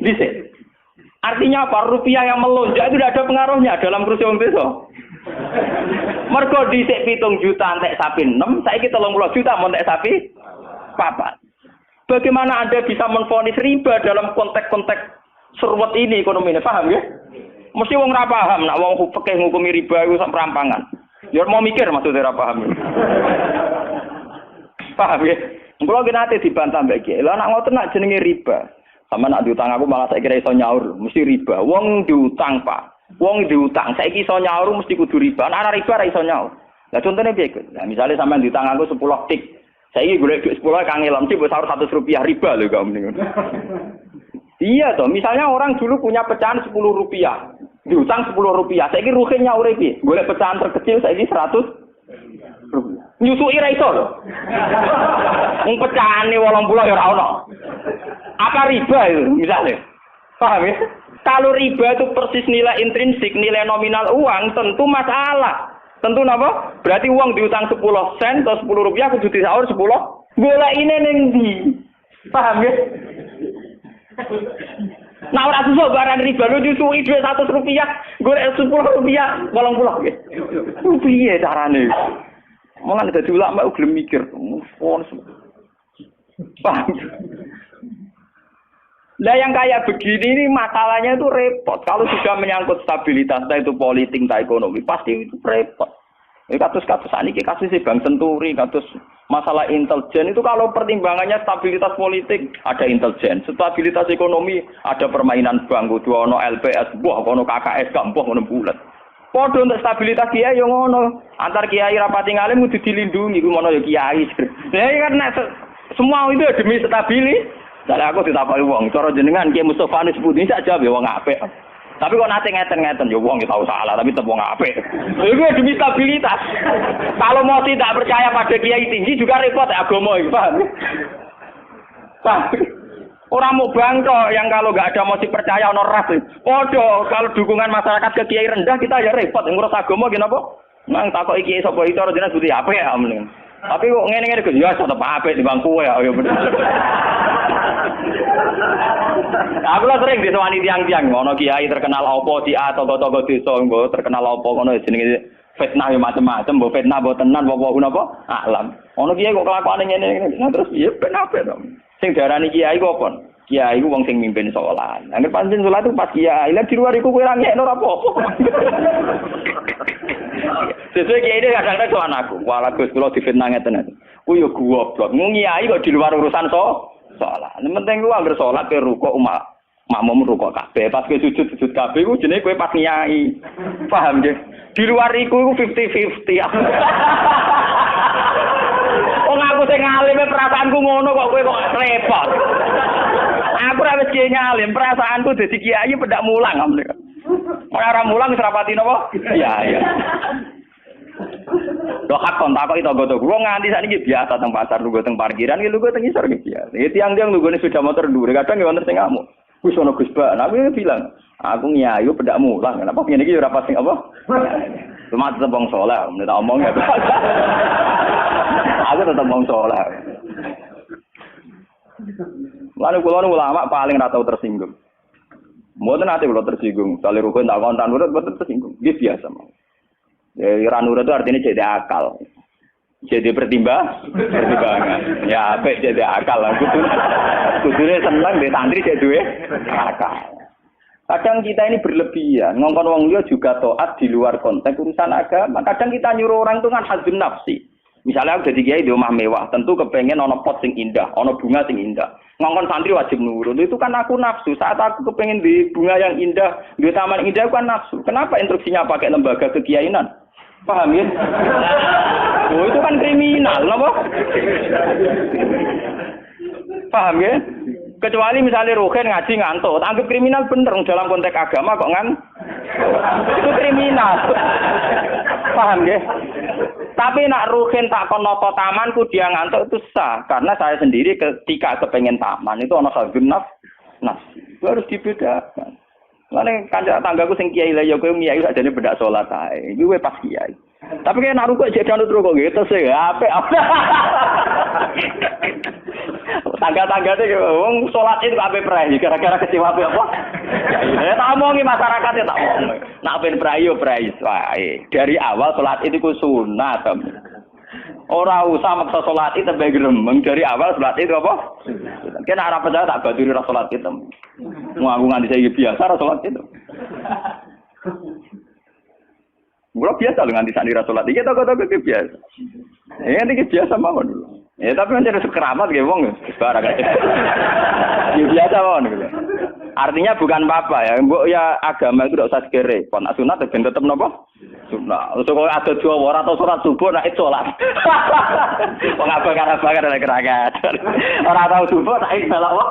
dhisik. Artinya apa? Rupiah yang melonjak itu tidak ada pengaruhnya dalam kursi wong desa. Mergo dhisik 7 juta entek sapi 6, saiki 30 juta entek sapi 4. Bagaimana Anda bisa menvonis riba dalam konteks-konteks serwet ini ekonomi ini? Paham ya? Mesti wong ora paham nak wong fikih ngukumi riba iku sak perampangan. Ya mau mikir maksudnya ora paham. Paham ya? Kulo ki nate dibantah mbek iki. Lah nak ngoten nak jenenge riba. Sama nak diutang aku malah saya kira iso nyaur, mesti riba. Wong diutang, Pak. Wong diutang, saiki iso nyaur mesti kudu riba. Ana riba ora iso nyaur. Lah contone piye, Gus? Lah misale sampean diutang aku 10 tik. Saiki golek duit 10 kangen mesti mbok sahur 100 rupiah riba lho kok mending. Iya toh, misalnya orang dulu punya pecahan 10 rupiah. Diutang 10 rupiah. Saiki ruhe nyaure piye? Golek pecahan terkecil saiki 100 rupiah. Nyusui ra iso lho. Wong pecahane 80 ya ora ono. Apa riba itu misalnya? Paham ya? Kalau riba itu persis nilai intrinsik, nilai nominal uang, tentu masalah. Tentu apa? Berarti uang diutang 10 sen atau 10 rupiah kudu disaur 10. Golek ini ning ndi? Paham ya? Nah ora susah barang riba lu disuwi dhuwit 100 rupiah, golek 10 rupiah 80 nggih. Piye carane? Mulane dadi ulama gelem mikir. Paham? Lah yang kayak begini ini masalahnya itu repot. Kalau sudah menyangkut stabilitas, entah itu politik, entah ekonomi, pasti itu repot. Ini kasus-kasus ini, kasus Bank Senturi, kasus masalah intelijen itu kalau pertimbangannya stabilitas politik ada intelijen, stabilitas ekonomi ada permainan bank, kudu ono LPS, buah ono KKS, gambuh ono bulat. Podo untuk stabilitas kiai yang ono antar kiai rapati ngalim kudu dilindungi, kudu ono ya kiai. Ya kan semua itu demi stabilitas. Saya aku ditakoki wong, cara jenengan Ki Mustofa nis pundi sak jawab ya wong apik. Tapi kok nate ngeten-ngeten ya wong tahu salah tapi tetep wong apik. Iku demi stabilitas. Kalau mau tidak percaya pada kiai tinggi juga repot agama iki, paham? Paham? Orang mau bangko yang kalau enggak ada motif percaya ono ras. Podo kalau dukungan masyarakat ke kiai rendah kita ya repot ngurus agama gini apa? Nang takoki kiai sapa iki cara jenengan budi apik ya mending. Tapi kok ngene-ngene Gus ya tetep apik timbang kowe ya bener. Aku lah sering disewani tiang-tiang ngono kiai terkenal apa di tokoh-tokoh desa nggo terkenal apa ngono jenenge fitnah ya macam-macam mbok fitnah mbok tenan apa napa alam. Ngono kiai kok kelakuane ngene terus ya ben apik to. Sing diarani kiai kok apa? Kiai ku wong sing mimpin salat. Angger pancen salat itu pas kiai, lah di luar iku kowe ra ngekno ora apa-apa. Sesuai kiai ini kadang-kadang soal aku. Walah Gus kula difitnah ngeten. Ku yo goblok. Kiai kok di luar urusan salat. Nek penting ku anggere salat ke rukuk makmum rukuk kabeh. Pas ke sujud kabeh ku jenenge kowe pas nyai. Paham nggih? Di luar iku 50-50. Wong aku sing ngalime perasaanku ngono kok kowe kok repot. Aku ora wis kiai ngalim, perasaanku dadi kiai pendak mulang amne. Ora mulang wis rapati napa? Iya. Lho hak kontak kok itu wong nganti sakniki biasa teng pasar lugu teng parkiran iki lugu teng isor iki biasa. Iki tiang-tiang lugune sepeda motor dhuwur kadang ya wonten sing ngamuk. Wis ono Gus Ba, aku bilang, aku nyayu pendak mulang. Kenapa ngene iki ora pas sing apa? Cuma tetep wong saleh, menurut omong ya. Aku tetep wong saleh. Lalu kula ulama paling ora tau tersinggung. Mboten ate kula tersinggung, sale rukun tak kontan urut mboten tersinggung. Nggih biasa mawon. Ya ora nurut itu artinya jadi akal. Jadi pertimbangan. Ya apik jadi akal lah kudune seneng di santri jadi duwe akal. Kadang kita ini berlebihan, ngongkon wong liya juga taat di luar konteks urusan agama. Kadang kita nyuruh orang itu kan hadzun nafsi. Misalnya aku jadi kiai di rumah mewah, tentu kepengen ono pot sing indah, ono bunga sing indah. Ngongkon santri wajib nurut. Itu kan aku nafsu. Saat aku kepengen di bunga yang indah, di taman indah aku kan nafsu. Kenapa instruksinya pakai lembaga kekiainan? Paham ya? Oh, itu kan kriminal, apa? Paham ya? Kecuali misalnya Ruhin ngaji ngantuk, anggap kriminal bener dalam konteks agama kok itu kriminal. Paham ya? Tapi nak Ruhin tak konoto tamanku dia ngantuk itu sah, karena saya sendiri ketika kepengen taman itu ana hadun nafsi. Itu harus dibedakan. Lane kanca tanggaku sing kiai lha ya kowe kiai sakjane bedak salat ae. Iki kowe pas kiai. Tapi kaya nak rukuk jek anut rukuk gitu sih, apik. Tangga-tangga itu wong salat itu ape prai gara-gara kecewa apa? Ya tak omongi masyarakat ya tak omong. Nak ben prai yo prai wae. Dari awal salat itu ku sunat. Ora usah maksa salat itu tambah gremeng dari awal salat itu apa? Kena arep percaya tak baturi ra salat itu. Mau aku nganti saya biasa ra salat itu. Gua biasa dengan di sana salat iki toko-toko biasa. Ini biasa mawon dulu. Ya tapi kan ada keramat ge wong barang aja. Ya biasa mawon gitu. Artinya bukan apa-apa ya. Mbok ya agama itu tidak usah sekere. Pon sunat ben tetep napa? Sunat. Untuk kalau ada dua ora atau salat subuh nak salat. Wong abang-abang ada keragat. Ora tau subuh tak salat wae.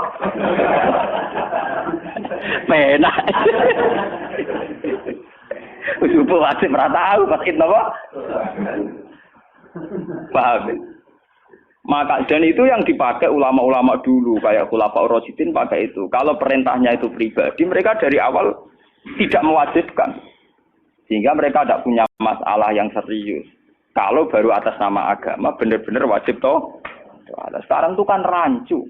Penak. Subuh wajib ora tahu pas napa? Paham. Maka dan itu yang dipakai ulama-ulama dulu kayak Khulafaur Rasyidin pakai itu. Kalau perintahnya itu pribadi, mereka dari awal tidak mewajibkan. Sehingga mereka tidak punya masalah yang serius. Kalau baru atas nama agama benar-benar wajib toh. Sekarang itu kan rancu.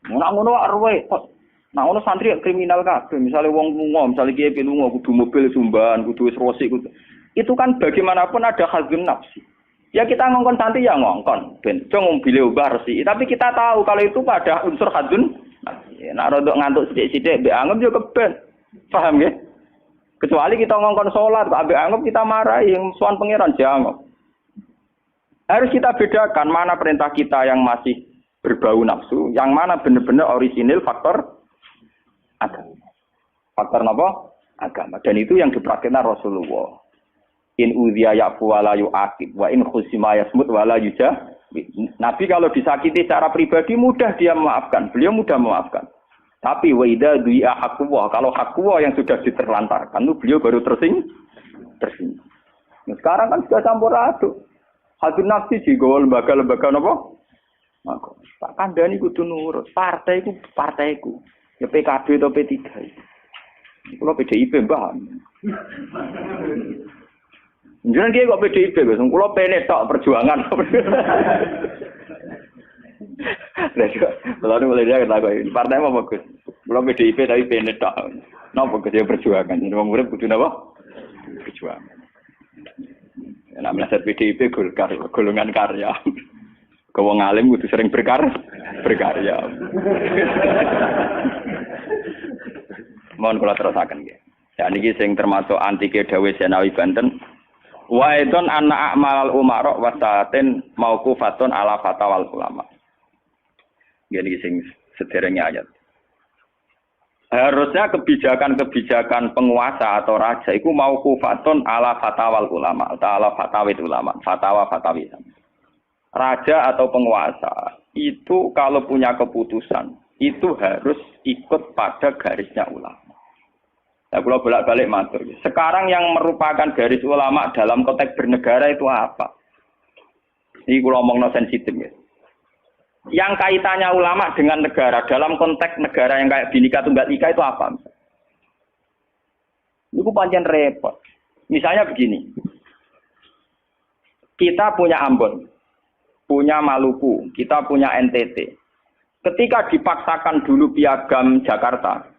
Nak ngono arwe, nak ngono santri kriminal kabeh. Misalnya wong lunga, misalnya kiye lunga kudu mobil sumban, kudu wis rosi kudu. Itu kan bagaimanapun ada hazun nafsi. Ya kita ngongkon santri ya ngongkon, ben cung mobil ubah resi. Tapi kita tahu kalau itu pada unsur hazun nafsi. Nak rodok ngantuk sithik-sithik mbek anggap yo keben. Paham ya? Kecuali kita ngongkon salat, mbek anggap kita marahi yang suan pangeran jangan. Harus kita bedakan mana perintah kita yang masih berbau nafsu, yang mana benar-benar orisinil faktor agama. Faktor apa? Agama. Dan itu yang dipraktikkan Rasulullah. In udhiya ya'fu wa la yu'aqib wa in khusima yasmut wa la yujah. Nabi kalau disakiti secara pribadi mudah dia memaafkan. Beliau mudah memaafkan. Tapi wa idza du'a haqqullah, kalau haqqullah yang sudah diterlantarkan itu beliau baru tersinggung. Nah, sekarang kan sudah campur aduk. Hadun nafsi juga lembaga-lembaga apa? Maka tak kandhani kudu nurut. Partaiku. Ya PKB atau P3. Kalau PDIP mbah. Jangan dia kok PDIP, Gus. Kulo pene tok perjuangan. Lalu mulai dia kata kok partai apa Gus? Kulo PDIP tapi pene tok. Napa Gus ya perjuangan. Wong urip kudu napa? Perjuangan. Nek mleset PDIP golongan karya. Wong alim kudu sering berkarya. Mohon kula terusaken nggih. Ya niki sing termasuk antike dawuh Senawi Banten. Wa idon anna a'malal umara wa sa'atin mauqufatun ala fatawal ulama. Jadi sing sederenge ayat. Harusnya kebijakan-kebijakan penguasa atau raja itu mauqufatun ala fatawal ulama, ala fatawid ulama, fatwa-fatwi. Raja atau penguasa itu kalau punya keputusan itu harus ikut pada garisnya ulama. Nah, kalau bolak-balik matur. Sekarang yang merupakan garis ulama dalam konteks bernegara itu apa? Ini kalau ngomong sensitif ya. Yang kaitannya ulama dengan negara dalam konteks negara yang kayak Bhinneka Tunggal Ika itu apa? Itu pancen repot. Misalnya begini. Kita punya Ambon, punya Maluku, kita punya NTT. Ketika dipaksakan dulu piagam Jakarta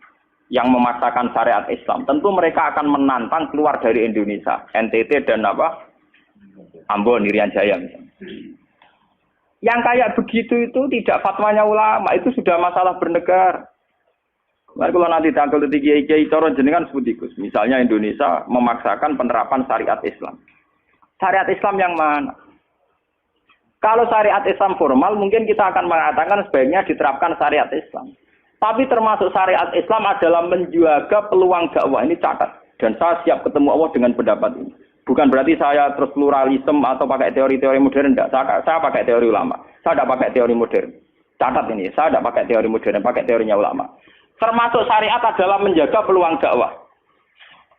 yang memaksakan syariat Islam, tentu mereka akan menantang keluar dari Indonesia, NTT dan apa? Ambon, Irian Jaya misalnya. Yang kayak begitu itu tidak fatwanya ulama, itu sudah masalah bernegara. Mari kalau nanti tanggal kiai cara jenengan sebut ikus. Misalnya Indonesia memaksakan penerapan syariat Islam. Syariat Islam yang mana? Kalau syariat Islam formal mungkin kita akan mengatakan sebaiknya diterapkan syariat Islam. Tapi termasuk syariat Islam adalah menjaga peluang dakwah. Ini catat. Dan saya siap ketemu Allah dengan pendapat ini. Bukan berarti saya terus pluralisme atau pakai teori-teori modern. Enggak. Saya pakai teori ulama. Saya tidak pakai teori modern. Catat ini, saya tidak pakai teori modern, pakai teorinya ulama. Termasuk syariat adalah menjaga peluang dakwah.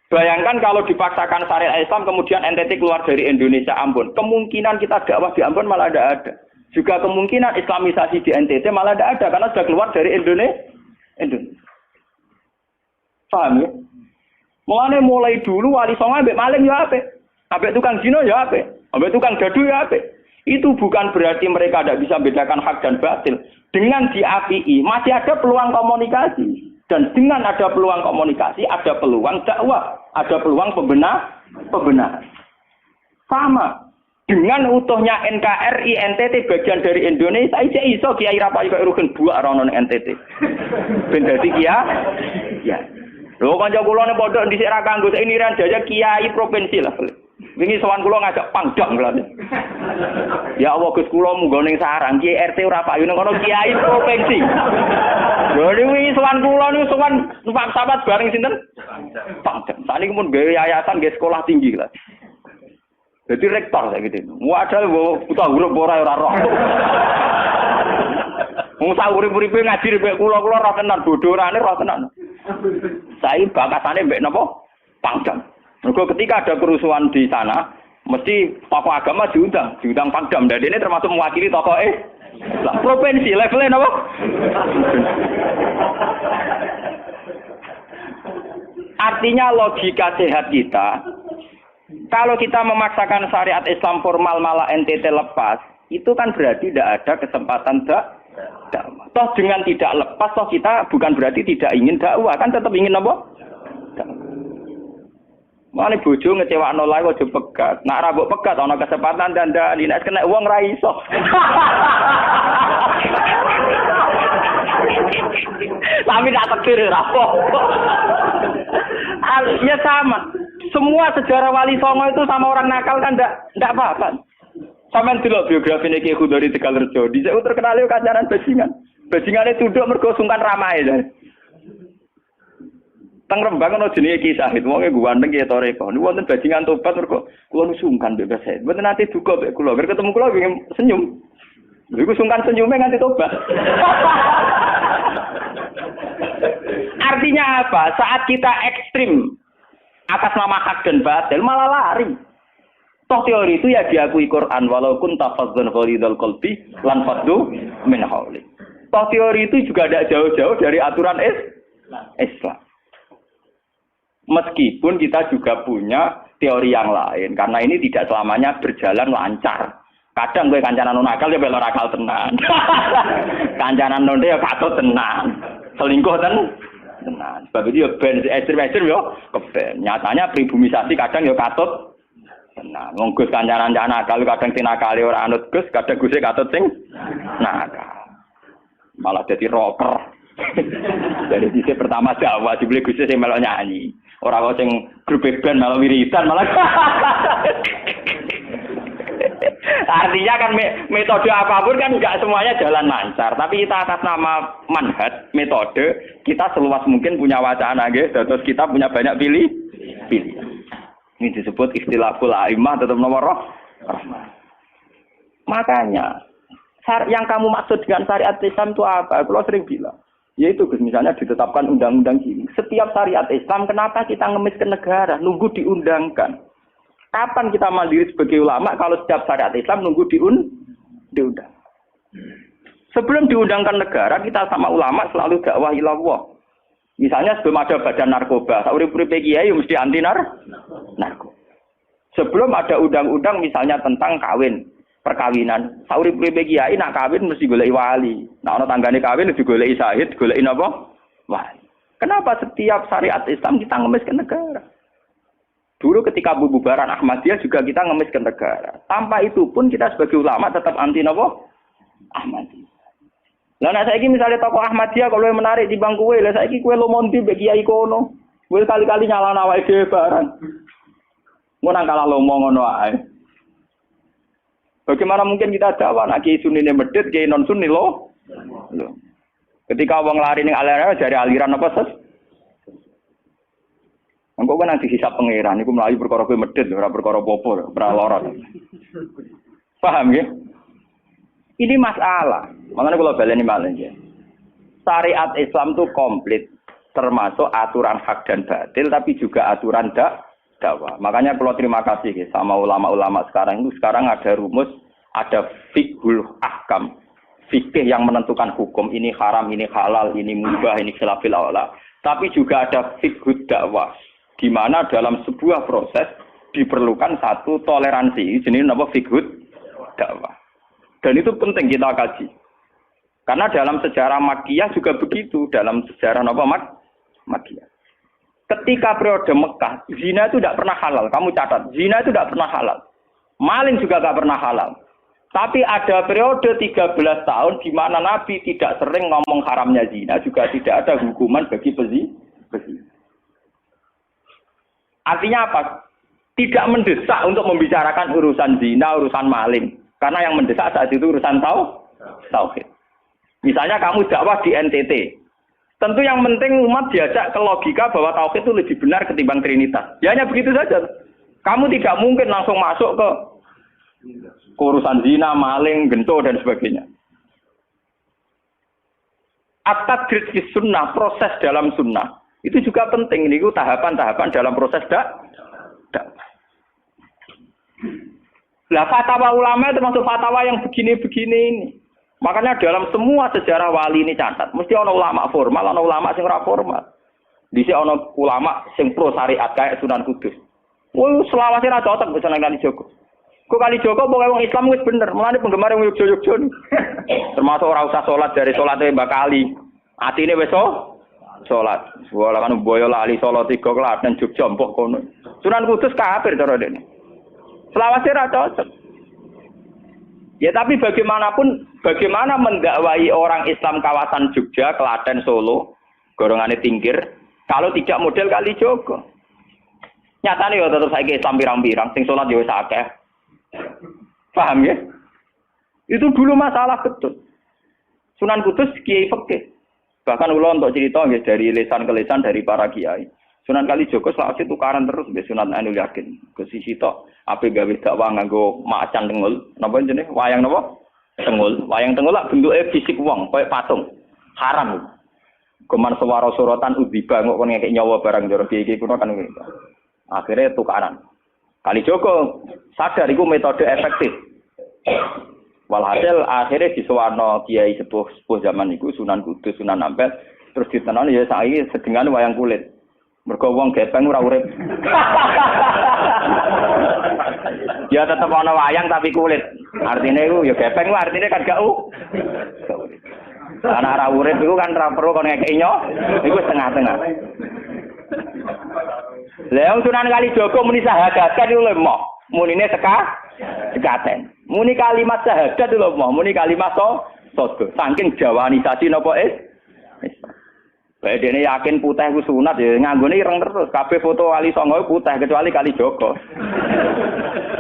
Bayangkan kalau dipaksakan syariat Islam, kemudian NTT keluar dari Indonesia, Ambon. Kemungkinan kita dakwah di Ambon malah tidak ada. Juga kemungkinan Islamisasi di NTT malah tidak ada, karena sudah keluar dari Indonesia. Paham ya? Mulai dulu wali songo ambek maling ya apik. Ambek tukang zina ya apik. Ambek tukang gaduh ya apik. Itu bukan berarti mereka tidak bisa bedakan hak dan batil. Dengan diapii masih ada peluang komunikasi. Dan dengan ada peluang komunikasi, ada peluang dakwah, ada peluang pembenaran. Sama. Dengan utuhnya NKRI NTT bagian dari Indonesia, iso Kiai Rapai kok rugen buak rono NTT. Ben dadi ya. Lho kanca kula nek pondok dhisik ra kanggo ini ran jaya kiai provinsi lah. Wingi sowan kula ngajak pangdam kula. Ya Allah Gus kula munggo ning sarang kiai RT ora payu ning kono kiai provinsi. Lho wingi sowan kula niku sowan numpak sahabat bareng sinten? Pangdam. Sakniki mun gawe yayasan nggih sekolah tinggi lah. Jadi rektor saya gitu. Wadah buta huruf ora roh. Wong sak urip-uripe ngaji mbek kula roh tenan bodorane roh tenan. Saya bakatane mbek napa? Pangdam. Mergo ketika ada kerusuhan di sana, mesti tokoh agama diundang Pangdam. Dan ini termasuk mewakili tokoh Islam. Provinsi levelnya napa? Artinya logika sehat kita, kalau kita memaksakan syariat Islam formal malah NTT lepas, itu kan berarti tidak ada kesempatan dakwah. Toh dengan tidak lepas, toh kita bukan berarti tidak ingin dakwah, kan tetap ingin apa? Mane bojo ngecewakno lae aja pegat. Nak ra mbok pegat ana kesempatan dandani, nek kena wong ra iso. Tapi tak takdir ra apa. Ya sama. Semua sejarah Wali Songo itu sama orang nakal kan ndak apa-apa. Sampeyan delok biografi Ki Khudori Tegalrejo, dhisik terkenal yo kancanan bajingan. Bajingane tunduk mergo sungkan ramahe. Teng Rembang ana jenenge Ki Sahid, wonge ganteng Ki Toreko. Niku wonten bajingan tobat mergo kula nu sungkan mbek Sahid. Mboten nate duka mbek kula, ger ketemu kula pengen senyum. Niku sungkan senyume nganti tobat. Artinya apa? Saat kita ekstrim atas nama hak dan batil malah lari. Toh teori itu ya diakui Quran walaupun tafazzan ghalidul qalbi lan faddu min hauli. Toh teori itu juga tidak jauh-jauh dari aturan Islam. Meskipun kita juga punya teori yang lain karena ini tidak selamanya berjalan lancar. Kadang gue kancanan nakal ya belok nakal tenan. Kancanan nonde ya katut tenan. Selingkuh tenan. Sebab itu ya ben ekstrem-ekstrem yo keben. Nyatanya pribumisasi kadang ya katut tenan. Wong Gus kancanan nakal kadang tinakali ora anut Gus, kadang Gus katut sing nakal. Malah jadi rocker. Dari sisi pertama dakwah dibeli Gus sing melok nyanyi. Ora kok sing grup band malah wiridan malah. Artinya kan metode apapun kan enggak semuanya jalan lancar, tapi kita atas nama manhaj, metode, kita seluas mungkin punya wacana nggih, terus kita punya banyak pilih. Ini disebut istilahul a'immah tetap nomor rahmah. Makanya yang kamu maksud dengan syariat Islam itu apa? Kalau sering bilang, yaitu misalnya ditetapkan undang-undang ini. Setiap syariat Islam, kenapa kita ngemis ke negara? Nunggu diundangkan. Kapan kita mandiri sebagai ulama kalau setiap syariat Islam nunggu diundang? Sebelum diundangkan negara, kita sama ulama selalu dakwah ilallah. Misalnya sebelum ada badan narkoba, urip-urip kiai mesti anti narkoba. Sebelum ada undang-undang misalnya tentang kawin, perkawinan, urip-urip kiai nak kawin mesti golek wali. Nah ana tanggane kawin digoleki syahid, goleki napa? Wali. Kenapa setiap syariat Islam kita ngemis ke negara? Dulu ketika bubaran Ahmadiyah juga kita ngemis ke negara. Tanpa itu pun kita sebagai ulama tetap anti napa? Ahmadiyah. Lah nek saiki misale tokoh Ahmadiyah kalau menarik di bangku kowe, lah saiki kowe lomonti mbek kiai kono. Kowe kali-kali nyalano awake dhewe barang. Ngono kalah lomo ngono ae. Bagaimana mungkin kita dakwah nek kiai sunnine medhit, kiai non sunni lo? Ketika wong lari ning aliran dari aliran apa ses? Engko Engko kan nanti hisab pangeran iku mlayu perkara kowe medhit ora perkara apa-apa, ora lara. Paham ya? Ini masalah. Makanya kalau baleni malih ya. Syariat Islam itu komplit, termasuk aturan hak dan batil tapi juga aturan dakwah. Makanya kalau terima kasih ya, sama ulama-ulama sekarang itu sekarang ada rumus, ada fiqhul ahkam. Fikih yang menentukan hukum ini haram, ini halal, ini mubah, ini khilafil aula. Tapi juga ada fiqhud dakwah, di mana dalam sebuah proses diperlukan satu toleransi. Jenis apa fiqhud dakwah. Dan itu penting kita kaji. Karena dalam sejarah Makkiyah juga begitu, dalam sejarah apa Makkiyah. Ketika periode Mekah, zina itu tidak pernah halal. Kamu catat, zina itu tidak pernah halal. Maling juga tidak pernah halal. Tapi ada periode 13 tahun di mana Nabi tidak sering ngomong haramnya zina, juga tidak ada hukuman bagi pezina. Artinya apa? Tidak mendesak untuk membicarakan urusan zina, urusan maling. Karena yang mendesak saat itu urusan tauhid. Misalnya kamu dakwah di NTT. Tentu yang penting umat diajak ke logika bahwa tauhid itu lebih benar ketimbang trinitas. Ya hanya begitu saja. Kamu tidak mungkin langsung masuk ke urusan zina, maling, gento dan sebagainya. At-tadrij fi sunnah, proses dalam sunnah. Itu juga penting. Ini tahapan-tahapan dalam proses dakwah. Lah fatwa ulama itu termasuk fatwa yang begini-begini ini. Makanya dalam semua sejarah wali ini catat, mesti ana ulama formal, ana ulama sing ora formal. Dhisik ana ulama sing pro syariat kayak Sunan Kudus. Woi, selawase ra cocok bisa nang Kalijogo. Kok Kalijogo pokoke wong Islam wis bener, mulane penggemar wong Yogya-Yogya. Termasuk ora usah salat dari salate Mbak Kali. Atine wis salat. Wala kan boyo lali salat 3 Klaten Jogja mbok kono. Sunan Kudus kafir cara dene. Selawase ra cocok. Ya tapi bagaimanapun, bagaimana mendakwai orang Islam kawasan Jogja, Klaten, Solo, golongane tingkir, kalau tidak model Kalijogo. Nyatane ya tetep saiki Islam pirang-pirang, sing salat ya wis akeh. Paham ya? Itu dulu masalah betul. Sunan Kudus kiai fikih. Bahkan kula untuk cerita nggih dari lisan ke lisan dari para kiai. Sunan Kalijogo selawase tukaran terus mbek Sunan Ainul Yakin. Ke sisi tok ape gawe dakwah nganggo macan tengul. Napa jenenge? Wayang napa? Tengul. Wayang tengul lak bentuke fisik wong, koyo patung. Haram. Kuman swara sorotan udziba kok kon ngekek nyawa barang jero kiai kuno kan gitu. Akhirnya tukaran. Kalijogo sadar iku metode efektif. Walhasil akhirnya disuwarno kiai sepuh zaman iku Sunan Kudus, Sunan Ampel, terus ditenoni ya saiki sedengan wayang kulit. Mergo wong gepeng ora urip. Ya tetep ana wayang tapi kulit. Artine iku ya gepeng ku artine kan gak urip. Ana ora urip iku kan ora perlu kon ngekeki nyo, iku setengah-tengah. Lah Sunan Kalijogo muni syahadat kan lho moh. Munine sekaten. Muni kalimat syahadat lho moh, muni kalimat sodo. Saking jawanisasi napa bae dene yakin putih ku sunat ya nganggone ireng terus. Kabeh foto wali songo putih kecuali Kalijogo.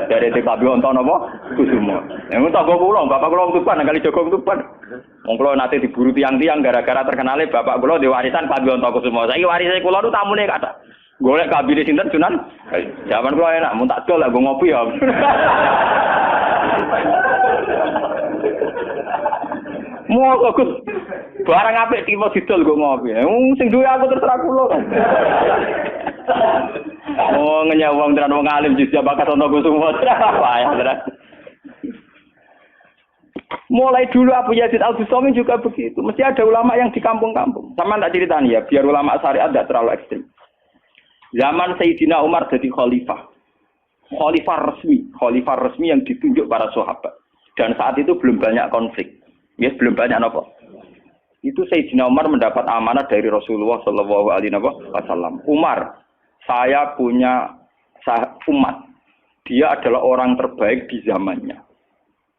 Dari TKB wonten napa? Kusumo. Nek tangga kula, bapak kula Tuban Kalijogo Tuban. Wong kula nate diburu tiang-tiang gara-gara terkenale bapak kula di warisan Kabeh wonten Kusumo. Saiki warise kula nu tamune kathah. Golek kabine sinten Sunan? Zaman kula enak mun tak dol lek ngopi ya. Mau kok barang apik tiba didol kok ngopi. Sing duwe aku terserah kula. Oh ngenyawang tenan wong alim jujur bakat ana Kusumo. Wah, tenan. Mulai dulu Abu Yazid Al-Bustami juga begitu. Mesti ada ulama yang di kampung-kampung. Sama tak ceritani ya, biar ulama syariat tidak terlalu ekstrim. Zaman Sayyidina Umar jadi khalifah. Khalifah resmi yang ditunjuk para sahabat. Dan saat itu belum banyak konflik. Ya, belum banyak apa. Itu Sayyidina Umar mendapat amanah dari Rasulullah sallallahu alaihi wasallam. Umar, saya punya umat. Dia adalah orang terbaik di zamannya.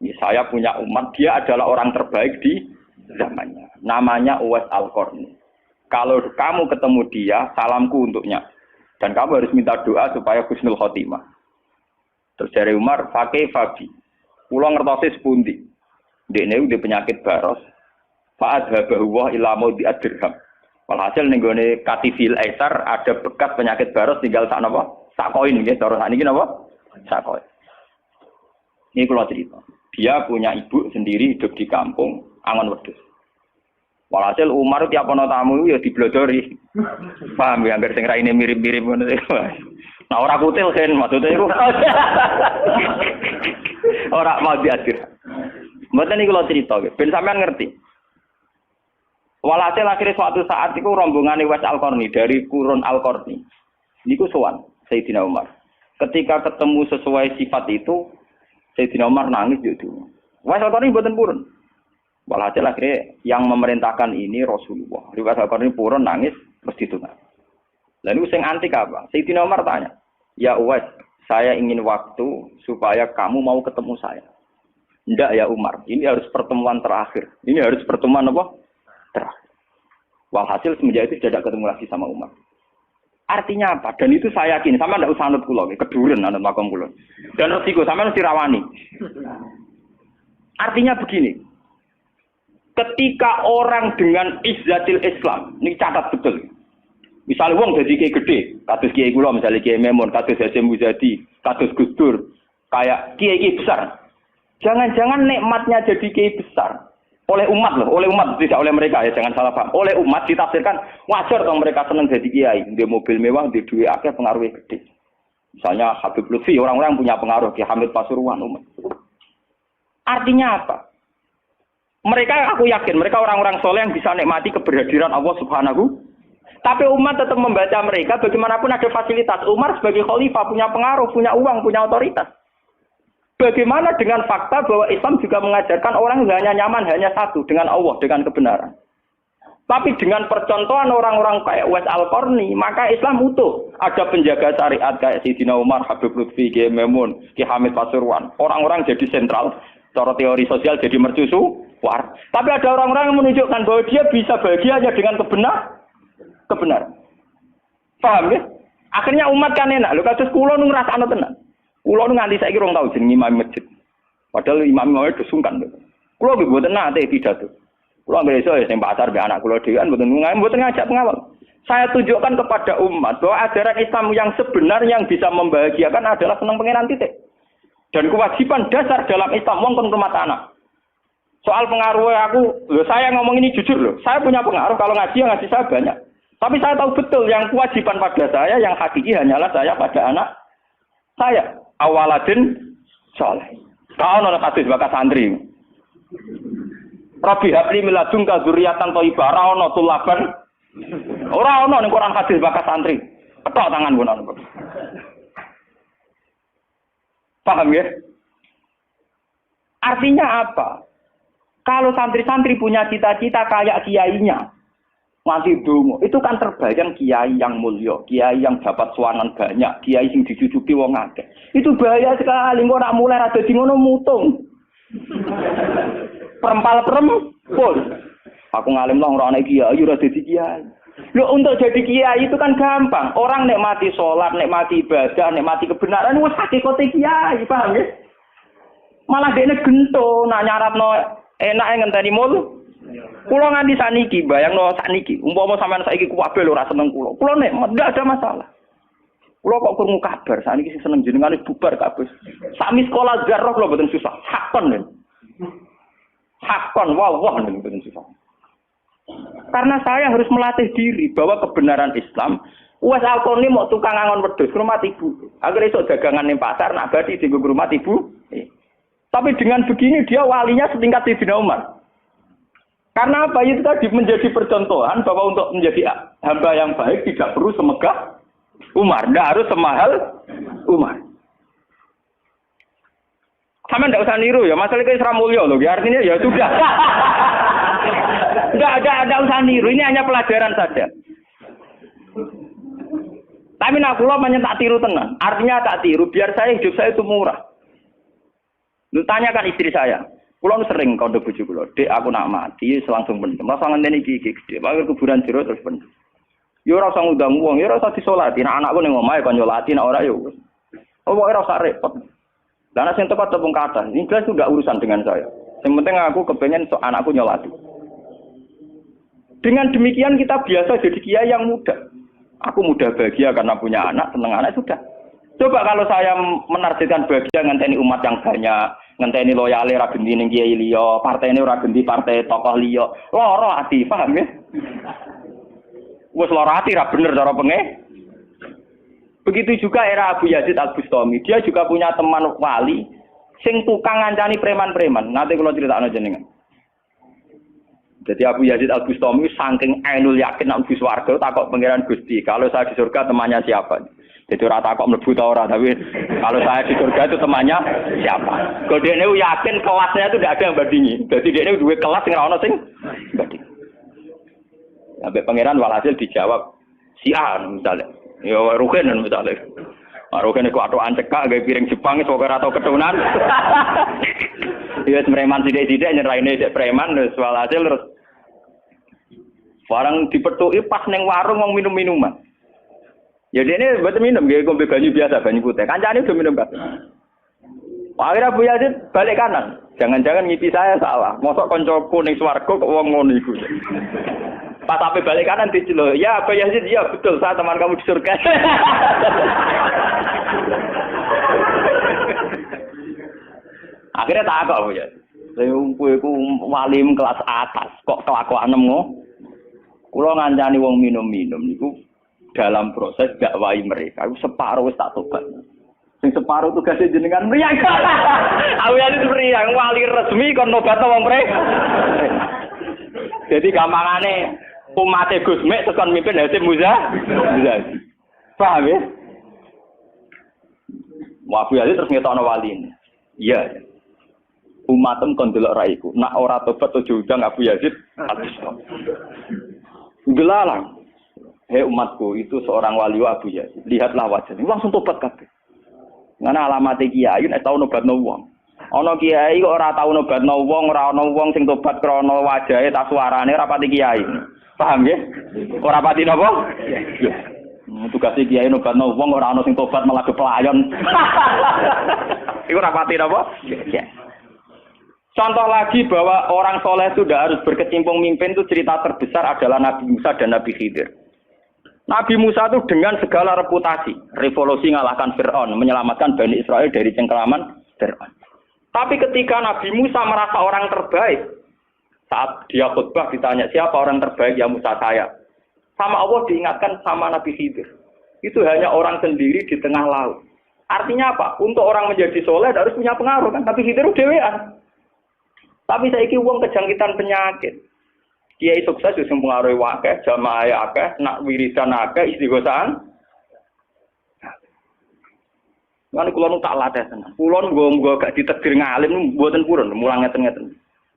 Ya, saya punya umat, dia adalah orang terbaik di zamannya. Namanya Uwais Al-Qarni. Kalau kamu ketemu dia, salamku untuknya. Dan kamu harus minta doa supaya husnul khotimah. Terus dari Umar, pakai Fabi. Pulang ngertosi sepundi. Dekne udah penyakit baros. Fa'adhabahu wa ila maudi ad-dirham. Walhasil ning gone Katifil Aisar ada bekas penyakit baros tinggal sak napa? Sak koin nggih, cara sakniki napa? Sak koin. Ini kula cerita. Dia punya ibu sendiri hidup di kampung Angon Wedhus. Walhasil Umar tiap ana tamu ya diblodori. Paham ya, hampir sing raine mirip-mirip ngono. Nah ora kutil kan maksudnya iku. Ora mau diatur. Mboten niku kula cerita, ben sampean ngerti. Walhasil akhirnya suatu saat itu rombongan Uwais Al-Qarni dari Qurun Al-Qarni. Niku sowan Sayyidina Umar. Ketika ketemu sesuai sifat itu, Sayyidina Umar nangis gitu. Uwais Al-Qarni mboten purun. Walhasil akhirnya yang memerintahkan ini Rasulullah. Uwais Al-Qarni purun nangis mesti itu. Lalu sing antik apa? Sayyidina Umar tanya, "Ya Uwais, saya ingin waktu supaya kamu mau ketemu saya." "Enggak ya Umar, ini harus pertemuan terakhir. Ini harus pertemuan apa? Terakhir." Walhasil semenjak itu tidak ketemu lagi sama Umar. Artinya apa? Dan itu saya yakin, sama tidak usah anut kula, keduren anut makom kula. Dan resiko sama harus dirawani. Artinya begini, ketika orang dengan izzatil Islam, ini catat betul. Misalnya wong jadi kiai gede, kados kiai kula misalnya Kiai Memun, kados Hasyim Muzadi, kados Gus Dur, kayak kiai besar. Jangan-jangan nikmatnya jadi kiai besar oleh umat loh, oleh umat tidak oleh mereka ya, jangan salah paham. Oleh umat ditafsirkan wajar dong mereka senang jadi kiai, dia mobil mewah, dia duit akeh, pengaruhnya gede. Misalnya Habib Lutfi, orang-orang punya pengaruh, Ki Hamid Pasuruan umat. Artinya apa? Mereka, aku yakin mereka orang-orang soleh yang bisa nikmati keberhadiran Allah Subhanahu. Tapi umat tetap membaca mereka, bagaimanapun ada fasilitas. Umar sebagai khalifah punya pengaruh, punya uang, punya otoritas. Bagaimana dengan fakta bahwa Islam juga mengajarkan orang hanya nyaman, hanya satu, dengan Allah, dengan kebenaran. Tapi dengan percontohan orang-orang kayak Uwais Al-Qarni, maka Islam utuh. Ada penjaga syariat kayak Sayyidina Umar, Habib Lutfi, Kiai Memun, Ki Hamid Pasuruan. Orang-orang jadi sentral, cara teori sosial jadi mercusu. Tapi ada orang-orang yang menunjukkan bahwa dia bisa bahagia hanya dengan kebenaran. Paham ya? Akhirnya umat kan enak. Lho kados kula nu ngrasakno tenan. Kula nu nganti saiki rong tau jeneng imam masjid. Padahal imam-imam itu sungkan. Kula nggih mboten nate pidato. Kula anggere iso ya sing pasar be anak kula dhewe mboten ngajak pengawal. Saya tunjukkan kepada umat bahwa ajaran Islam yang sebenar yang bisa membahagiakan adalah senang pengenan titik. Dan kewajiban dasar dalam Islam wong kon rumah anak. Soal pengaruh saya ngomong ini jujur loh. Saya punya pengaruh kalau ngaji saya banyak. Tapi saya tahu betul yang kewajiban pada saya, yang hakiki hanyalah saya pada anak saya. Awaladin soleh. Kau nolak hadis bakas santri. Rabbi habli miladunka dzurriatan thayyibah. Ora ono tulaban. Ora ono ning Quran hadis bakas santri. Ketok tangan pun ono. Paham ya? Artinya apa? Kalau santri-santri punya cita-cita kayak kiainya, mati dungo, itu kan terbayang kiai yang mulia, kiai yang dapat suanan banyak, kiai yang dicucuki wong akeh. Itu bahaya sekali, kok nak mulai rada di ngono mutung. Perempal-perempul. Aku ngalim lah ora ana kiai, ora dadi kiai. Loh, untuk jadi kiai itu kan gampang. Orang nikmati sholat, nikmati ibadah, nikmati kebenaran, wis hakikate kiai, paham ya? Malah dene gento, nak nyaratno enak ngenteni mul. Kulo nganti sakniki, bayangno sakniki. Umpama sampean saiki kuwabe lho ora seneng kulo. Kulo nek ndak ada masalah. Kulo kok krungu kabar sakniki sing seneng jenengane bubar kabeh. Sami sekolah zarah kulo mboten susah. Hakon lho. Hakon wah mboten susah. Karena saya harus melatih diri bahwa kebenaran Islam. Uwais Al-Qarni mau tukang angon wedhus ke rumah ibu. Agar esuk dagangan ning pasar nak badi dienggo rumah ibu. Tapi dengan begini dia walinya setingkat Sayyidina Umar. Karena apa? Itu tadi menjadi percontohan bahwa untuk menjadi hamba yang baik tidak perlu semegah Umar. Tidak harus semahal Umar. Sama tidak usah niru ya. Masalah itu Isra Mulya loh. Artinya ya sudah. Tidak usah niru. Ini hanya pelajaran saja. Tapi nak kula tak tiru tenang. Artinya tak tiru. Biar saya hidup saya itu murah. Lu tanyakan istri saya. Kulo sering kondo bojo kulo, "Dek, aku nak mati langsung pendem. Rasa ngenteni iki gede. Wae kuburan jero terus pendem." Yo ora usah ngundang wong, yo ora usah disolati. Nek anakku ning omahe kon nyolati, nek ora yo wis. Pokoke ora usah repot. Lah nek sing tepat tepung kata, ini jelas sudah urusan dengan saya. Yang penting aku kepengen anakku nyolati. Dengan demikian kita biasa jadi kiai yang muda. Aku mudah bahagia karena punya anak, seneng anak sudah. Coba kalau saya menargetkan bahagia ngenteni umat yang banyak, ngenteni loyale ra genti ning kiai liya, partene ora genti partai tokoh liya. Loro ati, paham ya? Wes loro ati ra bener cara penge. Begitu juga era Abu Yazid Al-Bustami, dia juga punya teman wali sing tukang ngancani preman-preman. Nanti kalau critakno jenengan. Jadi Abu Yazid Al-Bustami saking ainul yakin nek mlebu swarga takok pangeran Gusti, kalau saya di surga temannya siapa? Jadi ora takok mlebu ta ora, tapi kalau saya di surga itu temannya siapa? Kok dekne yakin kelasnya itu tidak ada yang bandingi. Jadi dekne duwe kelas sing ora ono sing banding. Sampai pangeran walhasil dijawab si A misalnya. Ya Rugen misalnya. Rugen iku atokan cekak gawe piring Jepang iso ora tau ketunan. Dia preman sithik-sithik nyeraine dek preman terus walhasil terus barang dipethuki pas ning warung wong minum-minuman. Ya dene mboten minum nggih ngombe banyu biasa, banyu putih. Kancane udah minum kabeh. Akhirnya Abu Yazid balik kanan. Jangan-jangan ngipi saya salah. Mosok kancaku ning swarga kok wong ngono iku. Pas sampai balik kanan diceluk. Ya Abu Yazid, ya betul saya teman kamu di surga. Akhirnya tak kok Abu Yazid. Saya iku wali kelas atas kok kelakuan ngono. Kula ngancani wong minum-minum niku dalam proses dakwah mereka. Aku separuh wis tak tobat. Sing separuh tugasnya jenengan mriyang. Abu Yazid mriyang wali resmi kon nobatno wong mereka. Jadi gampangane umat Gus Mek tekan mimpin Hasyim Muzadi. Paham ya? Abu Yazid terus ngetokno wali ini. Iya. Umatem kon delok ra iku. Nak ora tobat ojo udang Abu Yazid habis. Gelalang. Hei umatku, itu seorang wali Abu Yazid. Lihatlah wajahnya. Langsung tobat kabeh. Ngene alamate kiai nek tau nobatno wong. Ana kiai kok ora tau nobatno wong, ora ana wong sing tobat krana wajahe ta suarane ora pati kiai. Paham nggih? Ora pati napa? Iya. Tugase kiai nobatno wong ora ana sing tobat malah pelayon. Iku ora pati napa? Iya. Contoh lagi bahwa orang soleh itu tidak harus berkecimpung mimpin itu cerita terbesar adalah Nabi Musa dan Nabi Khidir. Nabi Musa itu dengan segala reputasi, revolusi ngalahkan Fir'aun, menyelamatkan Bani Israel dari cengkeraman Fir'aun. Tapi ketika Nabi Musa merasa orang terbaik, saat dia khutbah ditanya siapa orang terbaik, ya Musa saya. Sama Allah diingatkan sama Nabi Khidir. Itu hanya orang sendiri di tengah laut. Artinya apa? Untuk orang menjadi soleh harus punya pengaruh kan. Nabi Khidir dewean. Tapi saiki wong kejangkitan penyakit. Kiai sukses wis mempengaruhi akeh, jamaah akeh, nak wiridan akeh, istighosahan. Lan kula nu tak latih tenan. Kula nggo gak ditegir ngalim mboten purun, mulang ngeten-ngeten.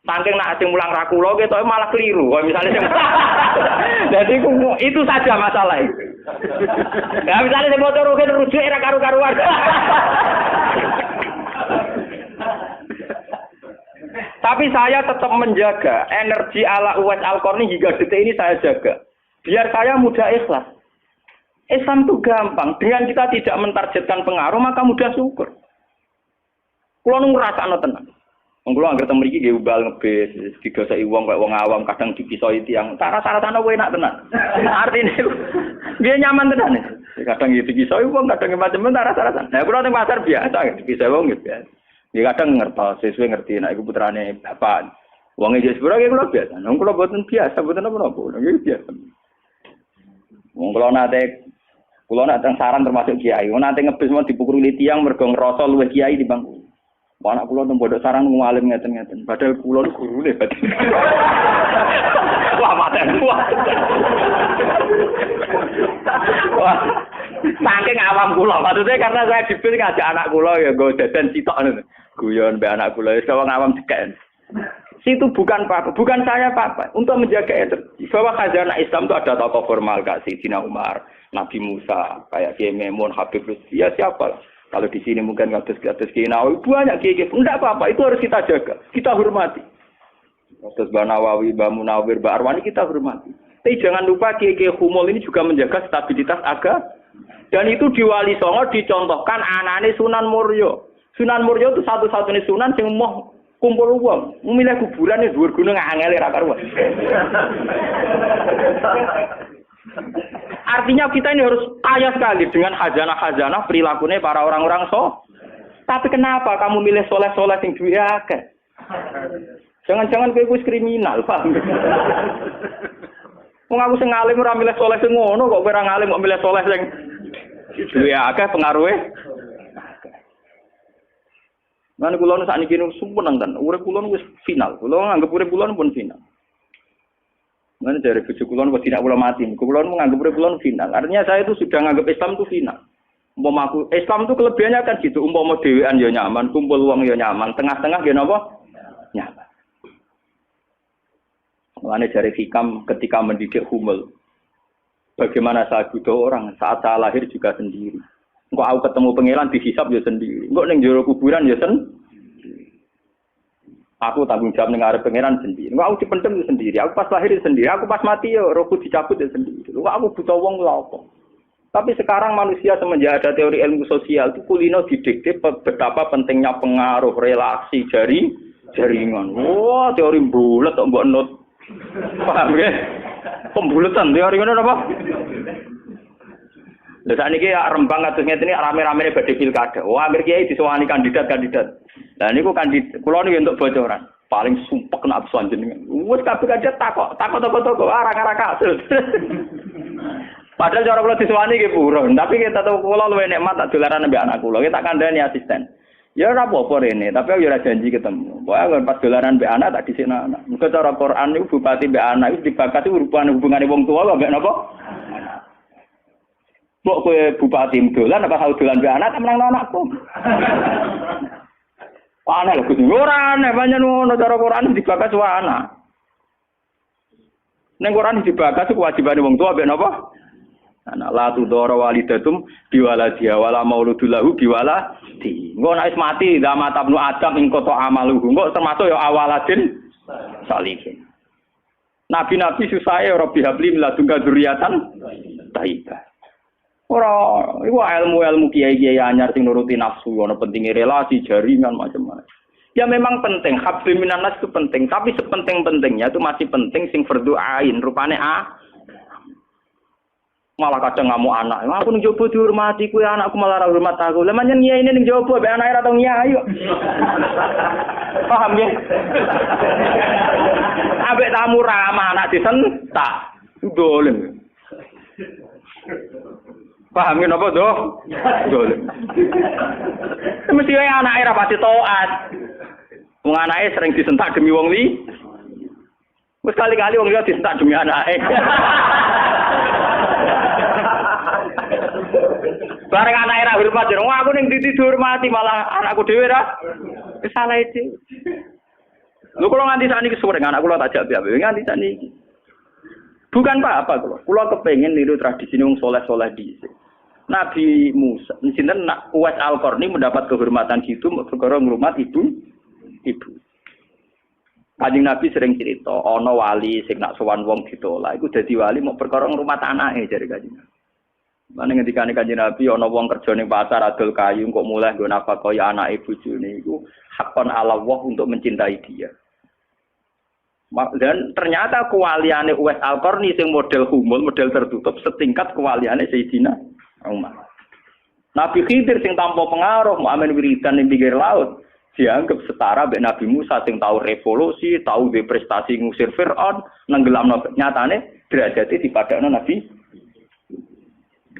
Saking nak sing mulang ra kula ketok malah keliru. Kaya misale sing Jadi itu saja masalah itu. Ya misale sing motor rujuk era karu-karuan. Tapi saya tetap menjaga energi ala Uwais Al-Qarni hingga detik ini saya jaga. Biar saya mudah ikhlas. Islam itu gampang. Dengan kita tidak mentargetkan pengaruh, maka mudah syukur. Kulo ngrasakno tenan. Wong kulo anggere mriki nggih ubal ngebis, didoseki wong kaya wong awam kadang dipisoi tiyang. Cara-carane enak tenan. Artine nggih nyaman tenan. Kadang dipisoi wong, kadang macam-macam cara-carane. Nah, kulo ning pasar biasa dipisoi wong gitu ya. Ya kadang ngertos, sesuai ngerti, nah iku putrane bapak. Wonge jes pura ki kula biasa. Nang kula boten biasa, boten apa-apa. Nggih biasa. Wong kula nate saran termasuk kiai. Wong nate ngebis mau dipukuli tiyang mergo ngrasa luwih kiai dibanding. Wong anak kula teng pondok saran ngalim ngeten-ngeten. Padahal kula gurune batin. Wah, paten. Wah. Saking awam kula, maksudnya karena saya dipilih ngajak anak kula ya nggo dadan sitok ngono. Guyon mbek anak kula wis wong awam cekek. Situ bukan apa, bukan saya apa, untuk menjaga energi. Bahwa khazanah Islam itu ada tokoh formal kayak Sayyidina Umar, Nabi Musa, kayak Kiai Maimun, Habib Lutfi, ya siapa? Kalau di sini mungkin kados Kiai Nawawi, banyak kiai. Enggak apa-apa, itu harus kita jaga, kita hormati. Kados Mbah Nawawi, Mbah Munawir, Mbah Arwani kita hormati. Tapi jangan lupa kiai-kiai humul ini juga menjaga stabilitas agama. Dan itu di Wali Songo dicontohkan anane Sunan Muryo. Sunan Muryo itu satu-satunya sunan yang mau kumpul wong, milih kuburan di dhuwur gunung angel ra karuan. Artinya kita ini harus kaya sekali dengan khazanah-khazanah perilakunya para orang-orang Tapi kenapa kamu milih soleh-soleh sing duwe akeh? Jangan-jangan kowe wis kriminal, paham? Wong aku sing alim ora milih soleh sing ngono kok kowe ora ngalim kok milih soleh sing duwe akeh pengaruhe. Lan kula nu sakniki nu sumeneng ten. Urip kula wis final. Kula nganggep urip kula pun final. Mana dari bojo kula kok tidak kula mati. Kula menganggap urip kula final. Artinya saya itu sudah nganggap Islam itu final. Umpama aku Islam itu kelebihannya kan gitu. Umpama dhewean ya nyaman, kumpul wong ya nyaman, tengah-tengah ya napa? Nyaman. Mulane dari hikam ketika mendidik Humul. Bagaimana saya butuh orang saat saya lahir juga sendiri. Engko aku ketemu pangeran dihisab ya sendiri. Engko ning jero kuburan ya Aku tanggung jawab ning arep pangeran sendiri. Engko aku dipendem sendiri. Aku pas lahir sendiri, aku pas mati ya rohku dicabut ya sendiri. Engko aku butuh wong lha apa? Tapi sekarang manusia semenjak ada teori ilmu sosial itu kulino didikte betapa pentingnya pengaruh relasi jaringan. Wah, teori bulat kok mbok not. Paham ya? Pembulatan teori ngono apa? Lha sakniki Rembang kados ngene rame-ramene badhe pilkada. Wah, akhir kiai disowani kandidat-kandidat. Lah niku kandidat kula niki entuk bocoran. Paling sumpek kena absuan jenengan. Wes kabeh kandidat takok ora kasil. Padahal cara kula disowani nggih buron, tapi kita tahu kula luwih nikmat tak dolaran ambek anak kula. Kita kandhani asisten. Ya ora apa-apa rene, tapi aku ora janji ketemu. Pokoke pas dolaran mbek anak tak dhisikno anak. Muga cara Quran niku bupati mbek anak iku dibakati hubungane wong tuwa mbek napa? Mbok kowe bupati dolan apa tau dolan mbek anak menang anakku. Aneh lho Gus. Ora aneh pancen ngono cara Quran dibakas wae anak. Ning Quran dibakas kewajibane wong tuwa mbek napa? Anak la tudara walidatum biwaladiha wala mauludul lahu biwaladi. Engko nek mati zaman tabnu Adam ing kota amaluhu. Engko termasuk ya awaladin salihin. Nabi-nabi susahe Rabbi habli min ladunka dzurriatan thayyibah. Ora iku ilmu-ilmu kiai-kiai anyar sing nuruti nafsu, ana pentinge relasi, jaringan macam-macam. Ya memang penting, habli minan nas itu penting, tapi sepenting-pentingnya itu masih penting sing fardhu ain, rupane malah kadang ngamuk anak. Aku ning jowo dihormati kuwi anakku malah ora hormat aku. Lah manjen nyai ning jowo mek anake ora tau nyai kok. Paham ya? Ambek tamu ramah anak disentak. Dolen. Paham ya napa doh? Dolen. Mesti wae anake ora pati taat. Wong anake sering disentak demi wong li. Wis kali-kali wong liya disentak demi anake. Bareng anak era hormat jero aku ning dihormati malah anakku dhewe ra salah iki. Lho kula nganti sakniki sore anak kula tak jak piye nganti sakniki. Bukan apa-apa kula kepengin niru tradisi wong saleh-saleh dhisik. Nabi Musa, sinten Uwais Al-Qarni mendapat kehormatan gitu perkara ngrumat ibu. Kanjeng Nabi sering cerita ana wali sing nak sowan wong ditolak iku dadi wali mau perkara ngrumat anake jare kanjeng. Mane ngendikane Kanjeng Nabi ana wong kerja ning pasar adol kayu kok mulai nggo nafkahi anake bojone iku hakon ala Allah untuk mencintai dia. Dan ternyata kewaliane Uwais Al-Qarni sing model humul, model tertutup setingkat kewaliane Sayyidina Umar. Nabi Khidir sing tanpa pengaruh muamen wiridan ning pinggir laut dianggap setara mbek Nabi Musa sing tahu revolusi, tahu prestasi ngusir Firaun, nenggelamno nyatane derajate dipadakno Nabi.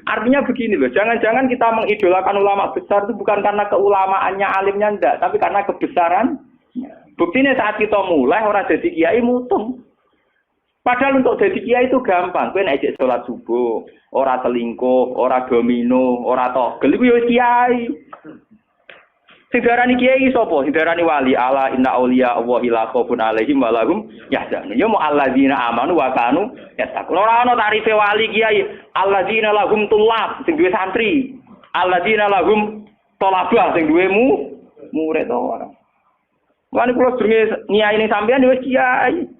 Artinya begini loh, jangan-jangan kita mengidolakan ulama besar itu bukan karena keulamaannya, alimnya enggak, tapi karena kebesaran. Buktinya saat kita mulai orang jadi kiai mutung. Padahal untuk jadi kiai itu gampang. Kowe nek salat subuh, ora selingkuh, ora domino, ora togel iku ya kiai. Sing darani kiai sapa? Sing darani wali. Ala inna auliya Allahi la khaufun alaihim wa lahum yahzanun. Ya mu alladzina amanu wa kanu yattaqun. Ora ana tarife wali kiai. Alladzina lahum tulab sing duwe santri. Alladzina lahum talabah sing duwe murid ora. Lan kula sedurunge nyai ning sampean wis kiai.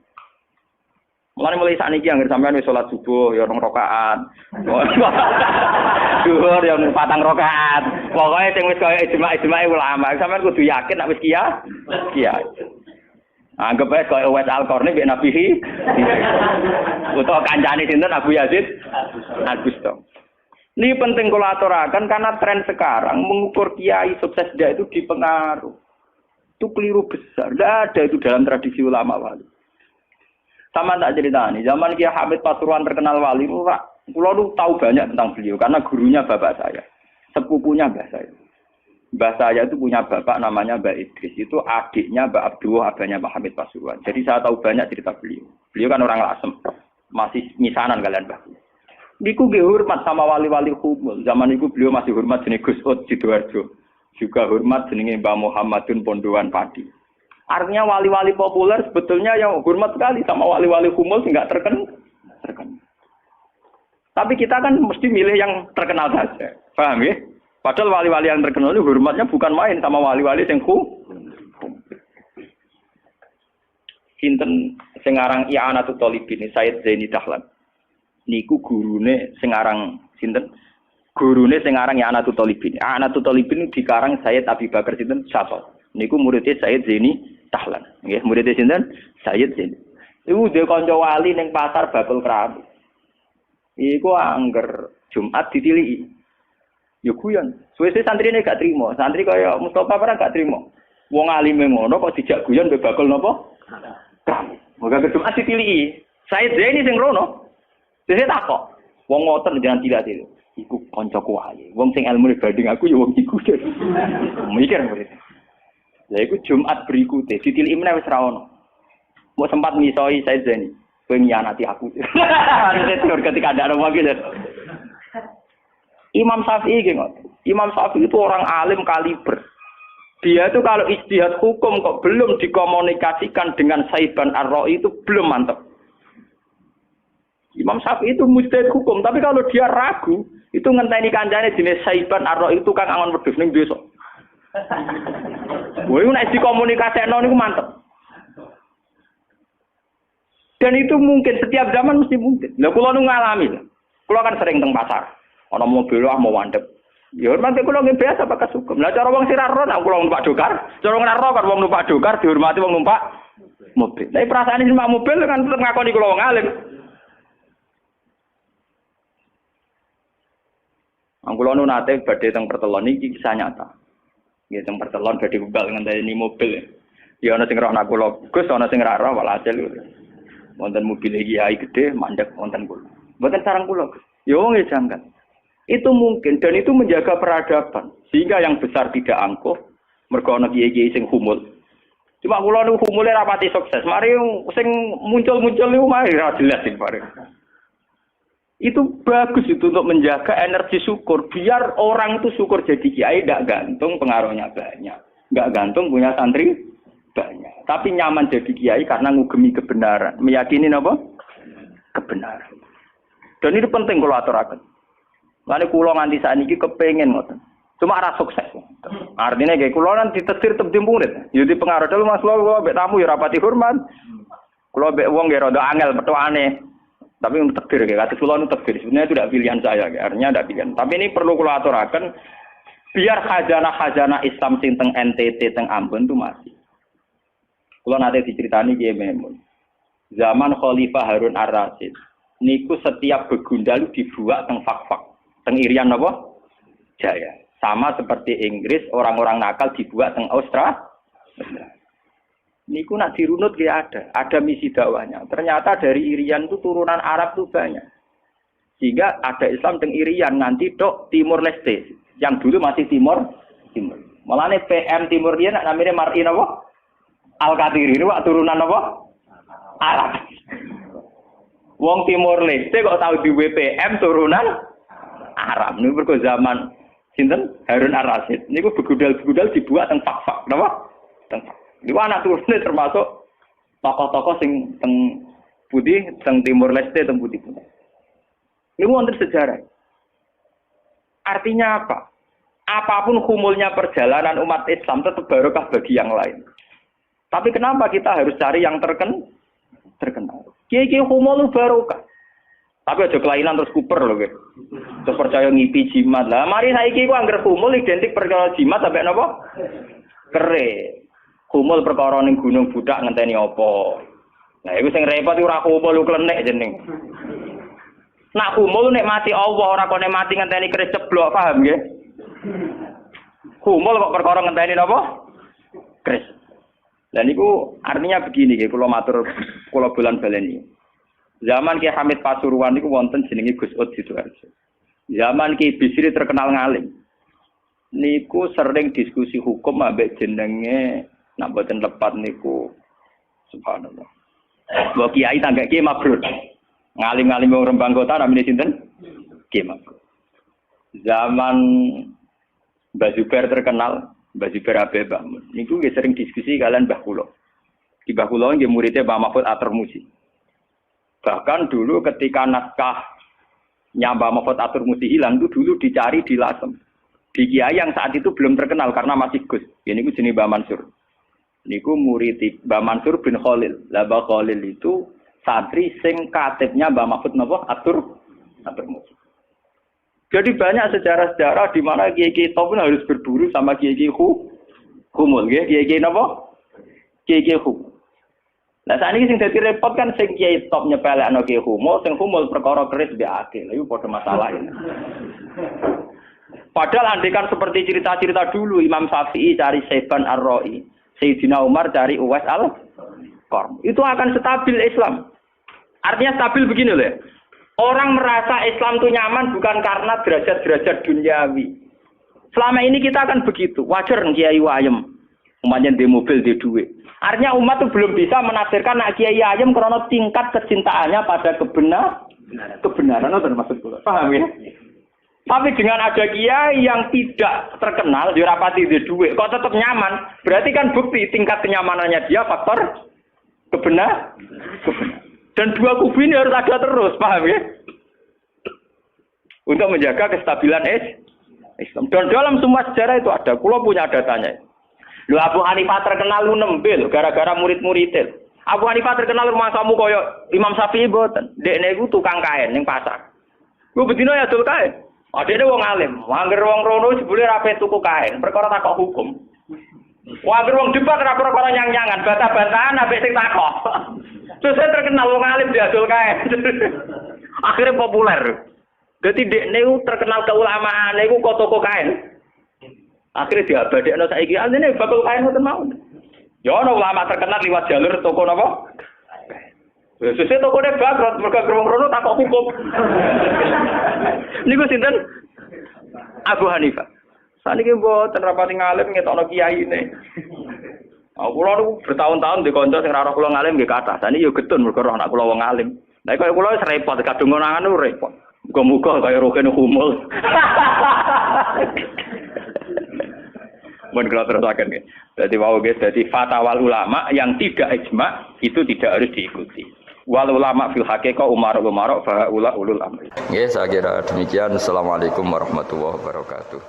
Mulai sakniki anggere sampean wis salat subuh ya 2 rakaat. Zuhur ya 4 rakaat. Pokoke sing wis kaya ijma' ulama, sampean kudu yakin nek wis kiai. Anggap ae koyo Uwais Al-Qarni mbek Nabi utawa kancane sinten Abu Yazid Al-Bustami. Ini penting kalau aturakan karena tren sekarang mengukur kiai sukses dia itu dipengaruh. Itu keliru besar. Tidak ada itu dalam tradisi ulama wali. Sama tak cerita nih. Zaman Kiai Hamid Pasuruan terkenal wali, pulau tahu banyak tentang beliau karena gurunya bapak saya, sepupunya mbah saya. Mbah saya itu punya bapak namanya Mbak Idris. Itu adiknya Mbak Abdullah, abahnya Mbak Hamid Pasuruan. Jadi saya tahu banyak cerita beliau. Beliau kan orang Lasem, masih misanan kalian mbah. Niku nggih hormat sama wali-wali humul. Zaman itu beliau masih hormat jenenge Gus Ud Sidoarjo. Juga hormat jenenge Mbah Muhammadun Pondowan Padi. Artinya wali-wali populer sebetulnya yang hormat sekali sama wali-wali humul enggak terkenal. Tapi kita kan mesti milih yang terkenal saja. Paham ya? Padahal wali-wali yang terkenal itu hormatnya bukan main sama wali-wali yang Sinten sing aran I'anatul Thalibin Sayyid Zaini Dahlan. Niku gurune sing aran sinten? Gurune sing aran I'anatul Thalibin. I'anatul Thalibin dikarang Sayyid Abi Bakar sinten? Syato. Niku muridé Sayyid Zaini Dahlan. Nggih, muridé sinten? Sayyid Zaini. Iku dhe kanca wali ning pasar Bakul Kerabu. Iku angger Jumat ditiliki. Ya guyon. Suwe-suwe santrine gak trimo. Santri kaya Mustofa ora gak trimo. Wong alime ngono kok dijak guyon mbek bakul napa? Kerabu. Moga Jumat ditiliki. Sayyid Zaini sing rono. Dene takok, wong ngoten jangan tidak itu. Iku kancaku wae. Wong sing ilmune banding aku ya wong iku. Mikir murid. Ya iku Jumat berikutnya ditiliki meneh wis ra ono. Mbok sempat misoi Said Zaini. Kowe nyianati aku. Itu ketika ada orang gitu. Imam Syafi'i ngoten. Imam Syafi'i itu orang alim kaliber. Dia itu kalau ijtihad hukum kok belum dikomunikasikan dengan Saiban Ar-Ra'i itu belum mantap. Imam Syafi'i itu mujtahid hukum, tapi kalau dia ragu, itu ngenteni kancane jenis Saiban Ar-Ra'i itu kang angon wedhus ning desa. Woi nek dikomunikasekno niku mantep. Dan itu mungkin setiap zaman mesti mungkin. Lah kula nu ngalami. Kula kan sering teng pasar. Ana mobil mau mandek. Ya hormati kula nggih biasa pakai hukum. Lah cara wong sira ro nek kula numpak dokar, cara ora ro kan wong numpak dokar dihormati wong numpak mobil. Tapi perasaane numpak mobil kan tetep ngakoni kula wong alim. Angkulo nu nate badhe teng pertelon iki kisah nyata. Nggih teng pertelon badhe bebal ngenteni mobil. Ya ana sing roh nak kula, Gus ana sing ra roh walhasil. Wonten mobil iki ai gedhe mandek wonten kula. Mboten sareng kula, Gus. Ya wong e jangkat. Itu mungkin dan itu menjaga peradaban sehingga yang besar tidak angkuh mergo ana kiye-kiye sing humul. Cuma kula niku humule ra pati sukses. Mari sing muncul-muncul niku mari ra jelas sing bareng. Itu bagus itu untuk menjaga energi syukur biar orang itu syukur jadi kiai tidak gantung pengaruhnya banyak, nggak gantung punya santri banyak, tapi nyaman jadi kiai karena ngugemi kebenaran, meyakini apa kebenaran. Dan itu penting kalau aturaken. Lalu kulo nganti saat ini kepengen ngoten, cuma arah sukses. Artinya kayak kulo nanti ditetir tebdi murid, jadi pengaruh dulu mas lo bek tamu ya rapati hormat, kulo bek wong ya rada angel betul aneh. Tapi untuk takdir, kata Sultan untuk takdir. Sebenarnya itu tidak pilihan saya, artinya tidak pilihan. Tapi ini perlu kalau aturakan, biar khazanah Islam sing teng NTT teng Ambon itu masih. Kalau nanti diceritani Kiai Memun, zaman Khalifah Harun Ar-Rasyid, niku setiap begundal dibuat teng fak-fak, teng Irian apa? Jaya. Sama seperti Inggris, orang-orang nakal dibuat teng Australia. Niku nak dirunut dia ada misi dakwahnya. Ternyata dari Irian itu turunan Arab tuh banyak. Sehingga ada Islam teng Irian nanti tok Timur Leste, yang dulu masih Timur. Malahnya PM Timur dia namanya Martin apa? Al-Qatiri itu turunan apa? Arab. Wong Timur Leste kok tahu di WPM turunan Arab. Ini berko zaman sinten Harun Ar-Rasyid. Niku begudal-begudal dibuat teng fak-fak, napa? Teng di anak turunnya termasuk tokoh-tokoh sing teng putih, teng Timur Leste, teng putih. Ini wonten sejarah. Artinya apa? Apapun humulnya perjalanan umat Islam tetap barokah bagi yang lain. Tapi kenapa kita harus cari yang terkenal? Kiai-kiai humul barokah. Tapi aja kelainan terus kuper loh, guys. Terus percaya ngipi jimat lah. Mari saiki ku angger humul identik percaya jimat sampai napa? Kere. Humul perkara ning gunung budak ngenteni apa? Nah iku sing repot ora humul klenek jeneng. Nak humul nek mati Allah ora kok nek mati ngenteni keris ceblok, paham nggih? Humul kok perkara ngenteni napa? Keris. Dan itu artinya begini nggih, kula matur kula bulan baleni. Zaman Ki Hamid Pasuruan niku wonten jenenge Gus Ud Sidoarjo. Zaman Ki Bisri terkenal ngalim. Niku sering diskusi hukum ambek jenenge nak boten lepat niku subhanallah. Mbok kiai tangga Ki Mabrur. Ngalim-ngalim wong Rembang kota namine sinten? Ki Mabrur. Zaman Mbah Zubair terkenal, Mbah Zubair Abeba. Niku nggih sering diskusi kalian Mbah kula. Di Mbah kula nggih muridé Mbah Mahfud At-Tirmidzi. Bahkan dulu ketika naskah Mbah Mahfud At-Tirmidzi hilang itu dulu dicari di Lasem. Di kiai yang saat itu belum terkenal karena masih Gus. Ini ku jenenge Mbah Mansur. Niku murid Mbah Mansur bin Khalil. Lah Mbah Khalil itu santri sing katibnya Mbah Mahfud napa At-Tirmidzi. Jadi banyak sejarah-sejarah di mana kiai-kiai top harus berburu sama kiai-kiai humul, kiai-kiai napa? Kiai-kiai humul. Nah saat ini sing dadi repot kan sing kiai top nyepelekno kiai humul, sing humul perkara keris mbek akil. Iku padha masalah ini. Padahal andekan seperti cerita-cerita dulu Imam Syafi'i cari Saiban Ar-Ra'i, Sayyidina Umar cari Uwais Al-Qarni. Itu akan stabil Islam. Artinya stabil begini loh ya. Orang merasa Islam itu nyaman bukan karena derajat-derajat duniawi. Selama ini kita akan begitu. Wajar kiai ayem. Umatnya di mobil, di duit. Artinya umat itu belum bisa menafsirkan nak kiai ayem karena tingkat kecintaannya pada kebenaran. Itu maksud gue. Paham ya? Tapi dengan ada kiai yang tidak terkenal, dirapati di duit, kok tetap nyaman. Berarti kan bukti tingkat kenyamanannya dia faktor kebenaran. Dan dua kubu ini harus ada terus, paham ya? Untuk menjaga kestabilan Islam. Dan dalam semua sejarah itu ada. Kulo punya datanya. Lu Abu Hanifah terkenal lu nembil gara-gara murid-muridnya. Abu Hanifah terkenal rumah kamu koyo Imam Syafi'i boten. Dekne iku tukang kain ning pasar. Ku bedino ya dol kain. Adene wong alim. Angger wong rono jebule ra tuku kain, perkara takok hukum. Angger wong debat ra perkara nyang-nyangan, bantah-bantahan ambek sing takok. Terus saya terkenal wong alim diadol kae. Akhirnya populer. Dadi dekne terkenal keulamaan iku kok toko kain. Akhirnya diabadekno saiki asline bakal kain ngoten mawon. Ya ana ulama terkenal liwat jalur toko napa? Sesuk tokone bangkrut mergo wong rono takok hukum. Niku sinten? Abu Hanifah. Saniki mboten rapati ngalim ngetokno kiyaine. Aku lho bertahun-tahun di kanca sing ora kula ngalim nggih kathah. Sane yo getun mergo anak kula wong alim. Lah kaya kula wis repot kadung ngonangan repot. Muga-muga kaya roken humul. Mun kula terusaken nggih. Dadi wau nggih dadi fatwa ulama yang tidak ijma itu tidak harus diikuti. Wal ulama fil haqiqah umar fa ulul amri. Nggih saya kira demikian. Assalamualaikum warahmatullahi wabarakatuh.